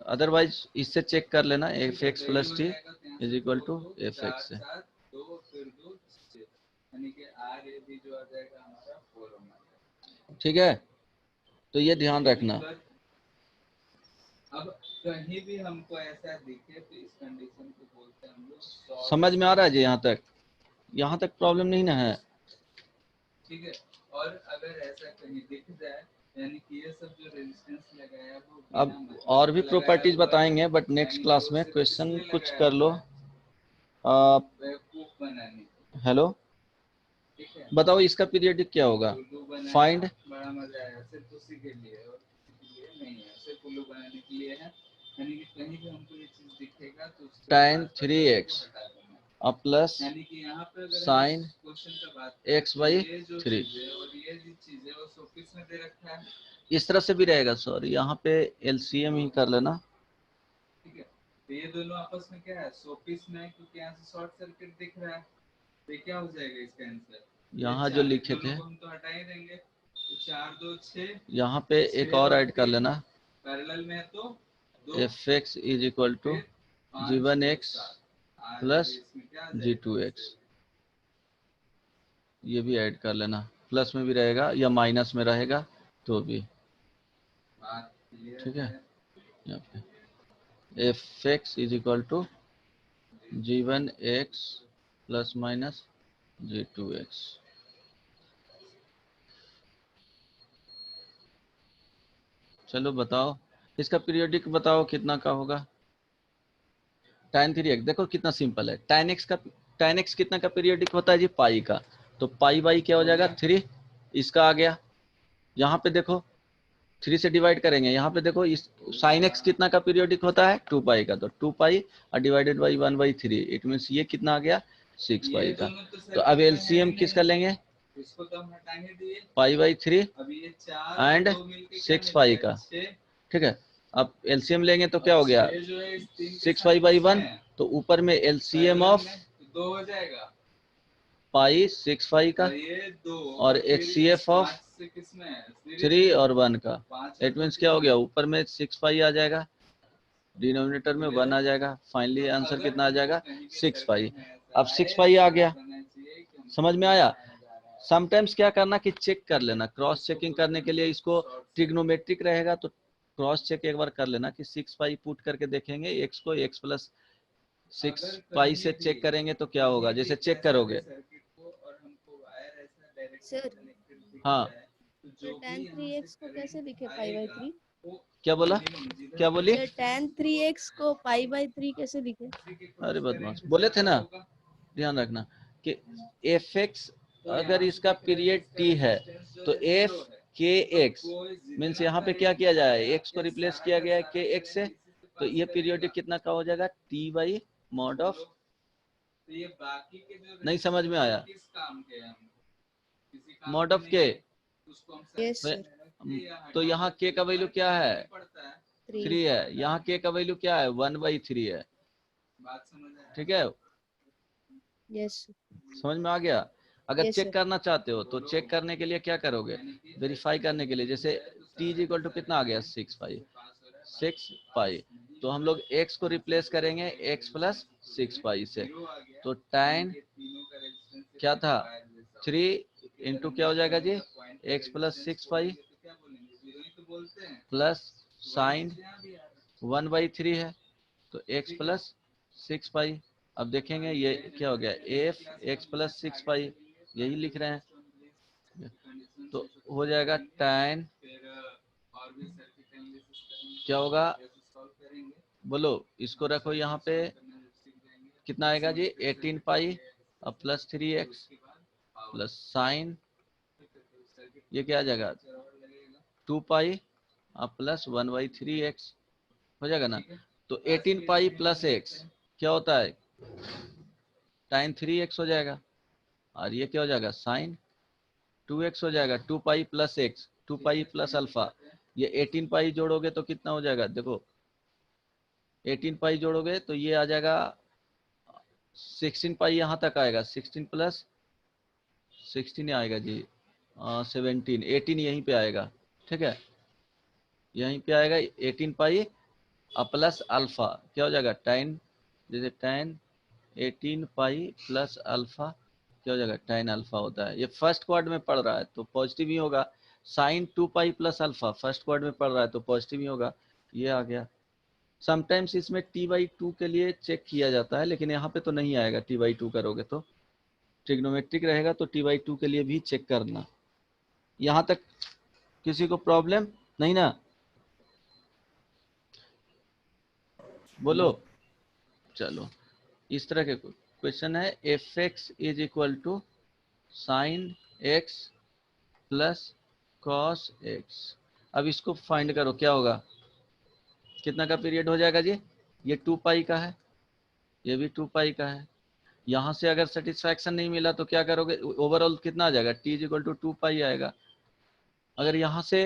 अदरवाइज इससे चेक कर लेना F x plus T is equal to F X से, ठीक है। तो ये ध्यान रखना। अब कहीं भी हमको ऐसा दिखे तो इस कंडीशन को बोलते हैं हम लोग समझ में आ रहा है जी, यहाँ तक प्रॉब्लम नहीं ना है, ठीक है। और अगर ऐसा कहीं दिख जाए यानी कि ये सब जो रेजिस्टेंस लगाया है वो अब और भी प्रॉपर्टीज बताएंगे बट नेक्स्ट क्लास में। क्वेश्चन कुछ कर लो। बेवकूफ बनाने, हेलो, ठीक है। बताओ इसका पीरियडिक क्या होगा, फाइंड बड़ा मजा आया, सिर्फ उसी के लिए और किसी के लिए नहीं है, सिर्फ उल्लू बनाने के लिए है। यानी कि कहीं भी हमको ये चीज दिखेगा तो tan 3x अब प्लस यानी कि यहाँ पे अगर sin क्वेश्चन का बात x by 3 और ये जो चीज है वो सोफिस में दे रखा है, इस तरह से भी रहेगा। सॉरी, यहाँ पे एलसीएम ही कर लेना, ठीक है। तो ये दोनों आपस में क्या है, सोफिस में, क्योंकि यहाँ से शॉर्ट सर्किट दिख रहा है, तो क्या हो जाएगा इसका आंसर, यहाँ जो लिखे थे हम तो हटा ही देंगे, तो 4 2 6, यहाँ पे एक और ऐड कर लेना, पैरेलल में है तो F x is equal to g1x plus g2x, ये भी ऐड कर लेना, प्लस में भी रहेगा या माइनस में रहेगा तो भी, ठीक है। यहाँ पे F x is equal to g1x plus minus g2x। चलो बताओ इसका पीरियोडिक बताओ कितना का होगा। tan 3x देखो कितना सिंपल है, tan x कितना का पीरियोडिक होता है जी, पाई का, तो पाई बाई क्या हो जाएगा 3, इसका आ गया। यहाँ पे देखो 3 से डिवाइड करेंगे, यहाँ पे देखो इस sin x कितना का पीरियोडिक होता है 2 पाई का, तो 2 पाई और डिवाइडेड बाई 1/3, इट मीन्स ये कितना आ गया 6 पाई का। तो अब एलसीएम किसका लेंगे, इसको तो हम हटा ही दिए, पाई बाई 3 अब ये 4 एंड 6 पाई का, ठीक है। अब एलसीएम लेंगे तो क्या हो गया 6 पाई बाई 1, तो ऊपर में एलसीएम ऑफ 2 हो जाएगा, पाई 6 पाई का ये 2 और एचसीएफ ऑफ 3 और 1 का, इट मीन्स क्या हो गया, ऊपर में 6 पाई आ जाएगा, डिनोमिनेटर में 1 आ जाएगा, फाइनली आंसर कितना आ जाएगा 6 पाई। अब 6 पाई आ गया, समझ में आया। समटाइम्स क्या करना कि चेक कर लेना, क्रॉस चेकिंग करने के लिए इसको ट्रिग्नोमेट्रिक रहेगा तो क्रॉस चेक एक बार कर लेना कि 6 पाई पुट करके देखेंगे x को x प्लस 6 पाई से चेक करेंगे तो क्या होगा, जैसे चेक करोगे। सर हाँ तो tan 3x को कैसे लिखे पाई बाई 3, क्या बोला, क्या बोली, सर tan 3x को पाई बाई 3 कैसे लिखे, अरे बदमाश, बोले थे ना, ध्यान रखना कि एफ एक्स अगर इसका पीरियड t है तो एफ के एक्स मीन्स यहाँ पे क्या किया जाए, x को रिप्लेस किया गया है के एक्स से, तो ये पीरियोडिक कितना का हो जाएगा t बाई मॉड ऑफ, नहीं समझ में आया, मॉड ऑफ के, यस सर तो यहाँ k का वैल्यू क्या है 3, 3 है, यहाँ k का वैल्यू क्या है 1/3 है, ठीक है, यस समझ में आ गया। अगर Yes, चेक sir. करना चाहते हो तो चेक करने के लिए क्या करोगे, वेरीफाई करने के लिए, जैसे t इक्वल टू कितना आ गया 6 पाई, तो हम लोग x को रिप्लेस करेंगे x प्लस 6 पाई से, तो tan क्या था 3 इंटू क्या हो जाएगा जी x plus 6 pi plus sign 1/3 है तो x प्लस 6 पाई। अब देखेंगे ये क्या हो गया एफ x प्लस 6 पाई, यही लिख रहे हैं, तो हो जाएगा tan क्या होगा, सॉल्व करेंगे बोलो, इसको रखो यहाँ पे, कितना आएगा जी, 18 पाई और प्लस 3x प्लस साइन, ये क्या आ जाएगा 2 पाई और प्लस 1/3x हो जाएगा ना। तो 18 पाई प्लस x क्या होता है, टाइन 3x हो जाएगा, और ये क्या हो जाएगा, साइन 2x हो जाएगा। 2 pi plus x, 2 pi plus alpha, ये 18 पाई जोड़ोगे तो कितना हो जाएगा, देखो 18 पाई जोड़ोगे तो ये आ जाएगा 16 पाई, यहाँ तक आएगा 16 प्लस 16 आएगा जी 17, 18 यहीं पे आएगा, ठीक है, यहीं पे आएगा 18 पाई प्लस अल्फा, क्या हो जाएगा tan, जैसे tan 18 पाई प्लस अल्फा क्या हो जाएगा, tan अल्फा होता है। ये फर्स्ट क्वाड में पढ़ रहा है तो पॉजिटिव ही होगा। Sine 2 pi plus alpha first quad में पढ़ रहा है तो पॉजिटिव ही होगा। ये आ गया। समटाइम्स इसमें t/2 के लिए चेक किया जाता है, लेकिन यहाँ पे तो नहीं आएगा, t/2 करोगे तो ट्रिग्नोमेट्रिक रहेगा तो t/2 के लिए भी चेक करना। यहाँ तक किसी को प्रॉब्लम नहीं ना, बोलो। चलो, इस तरह के क्वेश्चन है, fx is equal to sine x plus cos x। अब इसको फाइंड करो, क्या होगा, कितना का पीरियड हो जाएगा जी, ये 2 पाई का है, ये भी 2 पाई का है। यहाँ से अगर सेटिस्फैक्शन नहीं मिला तो क्या करोगे, ओवरऑल कितना आ जाएगा, t इज इक्वल टू 2 पाई आएगा। अगर यहाँ से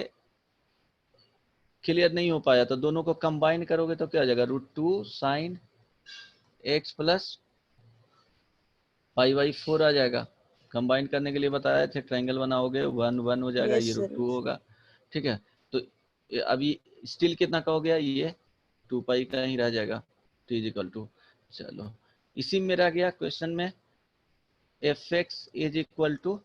क्लियर नहीं हो पाया तो दोनों को कंबाइन करोगे तो क्या आ जाएगा, √2 साइन x प्लस π/4 आ जाएगा। कंबाइन करने के लिए बताए थे, ट्रायंगल बनाओगे 1 1 हो जाएगा, ये √2 होगा, ठीक है। तो अभी स्टिल कितना का हो गया, ये 2 पाई का ही रह जाएगा, t इज इक्वल टू। चलो, इसी में रह गया क्वेश्चन में fx is equal to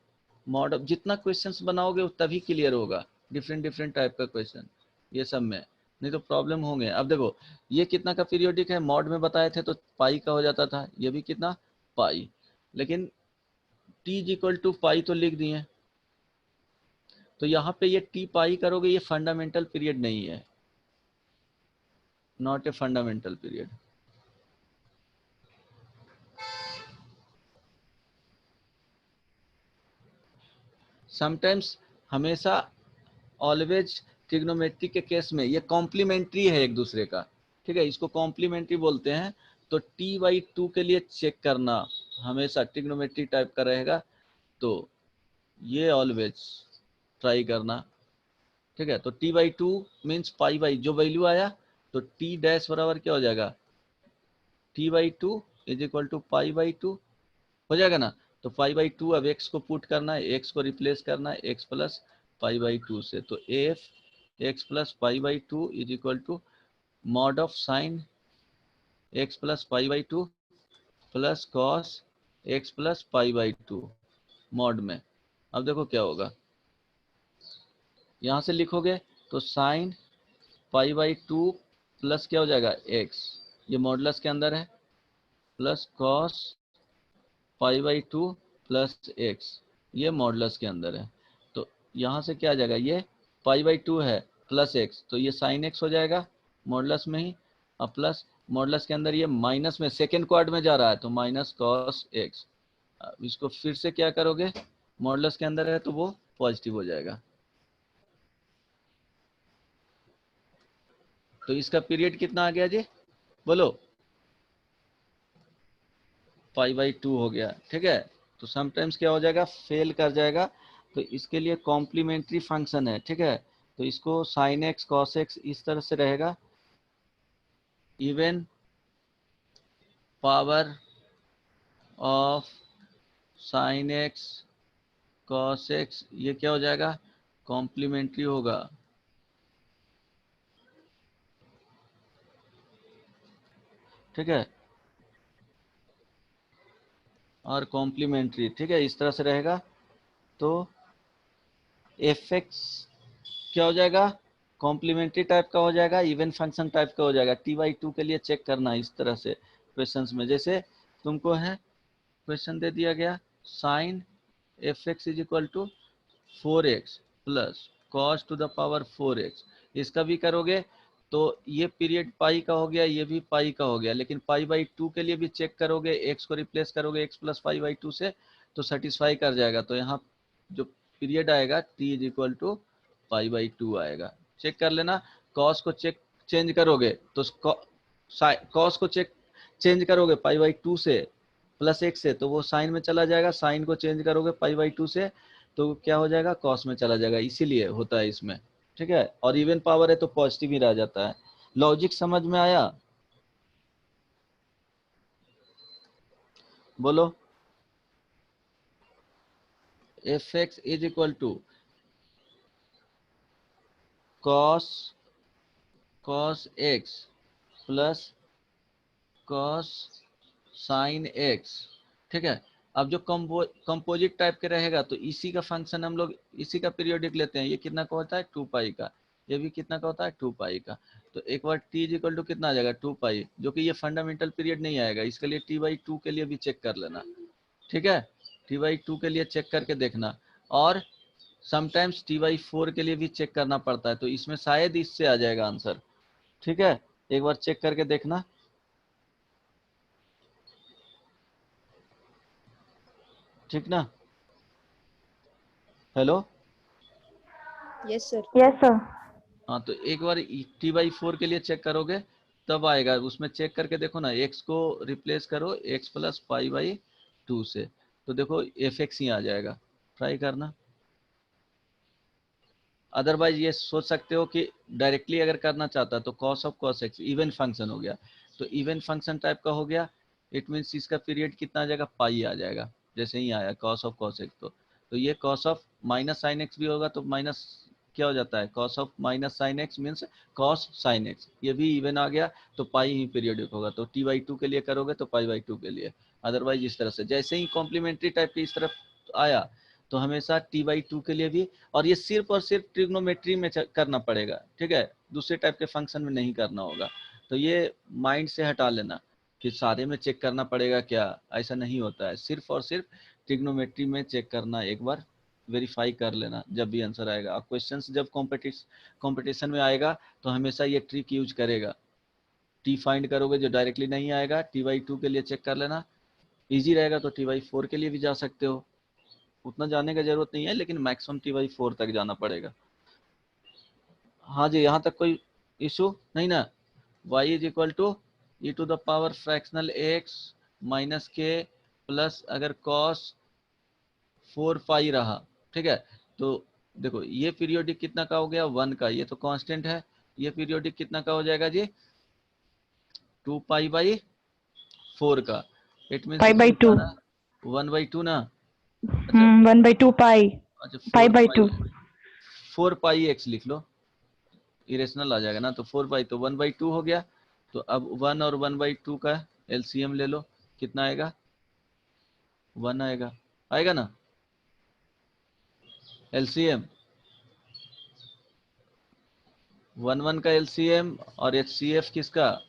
mod of, जितना क्वेश्चंस बनाओगे तभी क्लियर होगा, डिफरेंट डिफरेंट टाइप का क्वेश्चन ये सब में, नहीं तो प्रॉब्लम होंगे। अब देखो ये कितना का पीरियोडिक है, मॉड में बताए थे तो पाई का हो जाता था, ये भी कितना पाई, लेकिन t इज इक्वल टू पाई तो लिख दिए, तो यहाँ पे ये t पाई करोगे, ये फंडामेंटल पीरियड नहीं है, not a fundamental period. Sometimes, हमेशा, ऑलवेज ट्रिग्नोमेट्री के केस में ये कॉम्प्लीमेंट्री है एक दूसरे का, ठीक है, इसको कॉम्प्लीमेंट्री बोलते हैं। तो t/2 के लिए चेक करना हमेशा ट्रिग्नोमेट्री टाइप का रहेगा, तो ये ऑलवेज ट्राई करना, ठीक है। तो t/2 मीन्स पाई, जो वैल्यू आया तो t डैश बराबर क्या हो जाएगा, t/2 इज इक्वल टू π/2 हो जाएगा ना। तो π/2, अब x को पुट करना है, x को रिप्लेस करना है x प्लस π/2 से, तो f x plus π/2 is equal to mod of sine x plus π/2 plus cos x plus π/2 mod में। अब देखो क्या होगा, यहाँ से लिखोगे तो साइन π/2 प्लस क्या हो जाएगा x, ये मॉडुलस के अंदर है, प्लस कॉस π/2 प्लस x, ये मॉडुलस के अंदर है। तो यहाँ से क्या आ जाएगा, ये π/2 है प्लस x, तो ये साइन x हो जाएगा मॉडुलस में ही, और प्लस मॉडुलस के अंदर ये माइनस में सेकेंड क्वाड में जा रहा है तो माइनस कॉस x। इसको फिर से क्या करोगे, मॉडुलस के अंदर है तो वो पॉजिटिव हो जाएगा। तो इसका पीरियड कितना आ गया जी, बोलो, π/2 हो गया, ठीक है। तो समटाइम्स क्या हो जाएगा, फेल कर जाएगा, तो इसके लिए कॉम्प्लीमेंट्री फंक्शन है, ठीक है। तो इसको साइन एक्स कॉस एक्स इस तरह से रहेगा, even power of sine x cos x, ये क्या हो जाएगा, कॉम्प्लीमेंट्री होगा, ठीक है, और कॉम्प्लीमेंट्री, ठीक है, इस तरह से रहेगा। तो एफ एक्स क्या हो जाएगा, कॉम्प्लीमेंट्री टाइप का हो जाएगा, इवन फंक्शन टाइप का हो जाएगा। t/2 के लिए चेक करना इस तरह से क्वेश्चंस में, जैसे तुमको है क्वेश्चन दे दिया गया, sine fx is equal to 4x plus cos to the power 4x, इसका भी करोगे तो ये पीरियड पाई का हो गया, ये भी पाई का हो गया, लेकिन पाई बाई 2 के लिए भी चेक करोगे, x को रिप्लेस करोगे x प्लस पाई बाई 2 से, तो सेटिस्फाई कर जाएगा। तो यहाँ जो पीरियड आएगा t is equal to pi by 2 आएगा। चेक कर लेना। कॉस को चेंज करोगे तो कॉस को चेंज करोगे पाई बाई 2 से प्लस x से, तो वो साइन में चला जाएगा। साइन को चेंज करोगे पाई बाई 2 से, तो क्या हो जाएगा, कॉस में चला जाएगा। इसीलिए होता है इसमें, ठीक है। और इवन पावर है तो पॉजिटिव ही रह जाता है। लॉजिक समझ में आया? बोलो। F x is equal to cos x plus cos sine X, ठीक है। अब जो कंपोजिट टाइप के रहेगा तो इसी का फंक्शन हम लोग इसी का पीरियोडिक लेते हैं। ये कितना का होता है, 2 पाई का। ये भी कितना का होता है, 2 पाई का। तो एक बार t इज इक्वल टू कितना आ जाएगा, 2 पाई, जो कि ये फंडामेंटल पीरियड नहीं आएगा। इसके लिए t बाई 2 के लिए भी चेक कर लेना, ठीक है। t बाई 2 के लिए चेक करके देखना, और समटाइम्स t बाई 4 के लिए भी चेक करना पड़ता है। तो इसमें शायद इससे आ जाएगा आंसर, ठीक है। एक बार चेक करके देखना, ठीक ना। Hello, yes sir. Yes sir. हाँ तो एक बार t बाई 4 के लिए चेक करोगे तब आएगा। उसमें चेक करके देखो ना, x को रिप्लेस करो x प्लस पाई बाई 2 से, तो देखो एफ एक्स ही आ जाएगा। ट्राई करना। अदरवाइज ये सोच सकते हो कि डायरेक्टली अगर करना चाहता तो cos of cos x even function हो गया। तो इवन फंक्शन टाइप का हो गया, इट मीन्स इसका पीरियड कितना आ जाएगा, पाई आ जाएगा। जैसे ही आया कॉस ऑफ कॉस एक्स, तो ये cos of minus sine x भी होगा, तो माइनस क्या हो जाता है, cos of minus sine x means cos sine x. ये भी इवन आ गया तो पाई ही पीरियडिक होगा। तो t बाई 2 के लिए करोगे तो पाई बाई 2 के लिए। अदरवाइज इस तरह से, जैसे ही कॉम्प्लीमेंट्री टाइप की इस तरफ आया तो हमेशा t बाई 2 के लिए भी, और ये सिर्फ और सिर्फ ट्रिग्नोमेट्री में करना पड़ेगा, ठीक है। दूसरे टाइप के फंक्शन में नहीं करना होगा। तो ये माइंड से हटा लेना कि सारे में चेक करना पड़ेगा क्या, ऐसा नहीं होता है। सिर्फ और सिर्फ ट्रिग्नोमेट्री में चेक करना, एक बार वेरीफाई कर लेना जब भी आंसर आएगा। और क्वेश्चंस जब कंपटीशन में आएगा तो हमेशा ये ट्रिक यूज करेगा। टी फाइंड करोगे जो डायरेक्टली नहीं आएगा, t बाई 2 के लिए चेक कर लेना। इजी रहेगा तो t बाई 4 के लिए भी जा सकते हो, उतना जाने का जरूरत नहीं है, लेकिन मैक्सिमम t बाई 4 तक जाना पड़ेगा। हाँ जी, यहाँ तक कोई इशू नहीं ना। y is equal to E to the power fractional x minus के प्लस अगर cos 4 पाई रहा, ठीक है। तो देखो ये पीरियोडिक कितना का हो गया, 1 का, ये तो कांस्टेंट है। ये पीरियोडिक कितना का हो जाएगा जी, 2 पाई बाई 4 का। It means pi by 2, 1 by 2 ना। 1/2 पाई, अच्छा पाई बाई 2। 4 पाई एक्स लिख लो, इरेशनल आ जाएगा ना। तो 4 पाई तो 1 बाई 2 हो गया। तो अब 1 और 1 बाई 2 का एलसीएम ले लो, कितना आएगा, 1 आएगा, आएगा ना एलसीएम। 1 का एलसीएम और एचसीएफ किसका,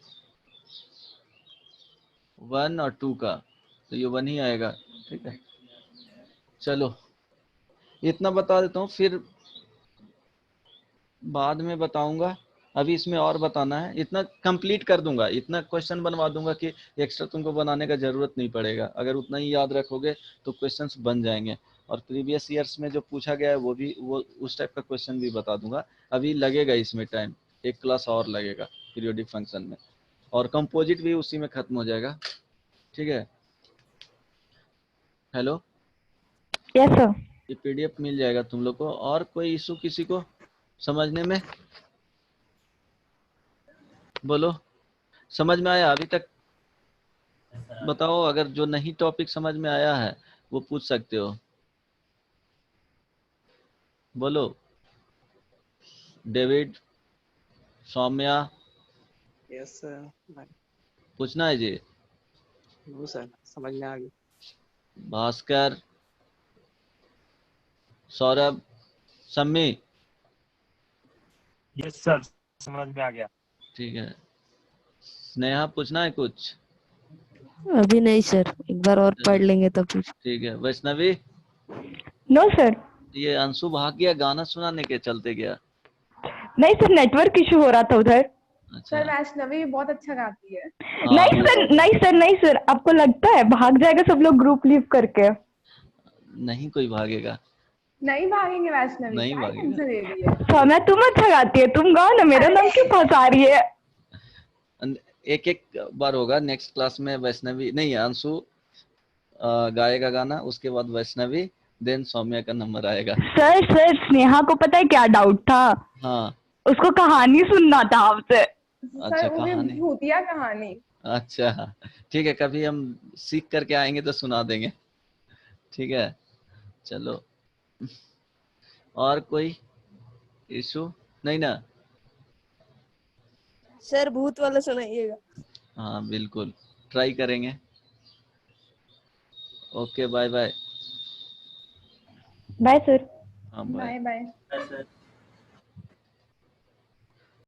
1 और 2 का, तो ये 1 ही आएगा, ठीक है। चलो इतना बता देता हूँ, फिर बाद में बताऊंगा। अभी इसमें और बताना है, इतना कंप्लीट कर दूंगा, इतना क्वेश्चन बनवा दूंगा कि एक्स्ट्रा तुमको बनाने का जरूरत नहीं पड़ेगा। अगर उतना ही याद रखोगे तो क्वेश्चंस बन जाएंगे। और प्रीवियस ईयर्स में जो पूछा गया है वो उस टाइप का क्वेश्चन भी बता दूंगा। अभी लगेगा इसमें टाइम, एक क्लास और लगेगा पीरियोडिक फंक्शन में, और कंपोजिट भी उसी में खत्म हो जाएगा, ठीक है। Hello, yes sir. ये पीडीएफ मिल जाएगा तुम लोग को। और कोई इशू किसी को समझने में, बोलो। समझ में आया अभी तक, बताओ। अगर जो नहीं टॉपिक समझ में आया है वो पूछ सकते हो, बोलो। David, Saumya, yes sir. पूछना है जी। वो सर समझ में आ गई। भास्कर, सौरभ, सम्मी, यस सर, समझ में आ गया। ठीक है। स्नेहा, पूछना है कुछ? अभी नहीं सर, एक बार और पढ़ लेंगे तब फिर। ठीक है। Vaishnavi, no sir. ये अंशु भाग गया गाना सुनाने के चलते गया। नहीं सर, नेटवर्क इशू हो रहा था उधर। अच्छा सर वैष्णवी भी बहुत अच्छा गाती है। हाँ नहीं सर, नहीं सर, नहीं सर, आपको लगता है भाग जाएगा सब लोग ग्रुप लीव करके? नहीं कोई भागेगा, नहीं भागेंगे वैष्णवी, नहीं क्या भागेगा। टेंशन ले रही है। सौम्या तुम अच्छा गाती है, तुम गाओ ना, मेरा नाम क्यों फंसा रही है? एक एक बार होगा, नेक्स्ट क्लास में वैष्णवी नहीं अंशु गाएगा गाना, उसके बाद वैष्णवी, देन सौम्या का नंबर आएगा। सर सर, स्नेहा को पता है क्या डाउट था? हाँ उसको कहानी सुनना था आपसे। अच्छा सर वो भी कहानी, भूतिया कहानी। अच्छा ठीक है, कभी हम सीख करके आएंगे तो सुना देंगे, ठीक है। चलो और कोई इशू नहीं ना? सर भूत वाला सुनाइएगा। हाँ बिल्कुल ट्राई करेंगे। Okay bye bye. Bye sir. हाँ बाय। Bye bye.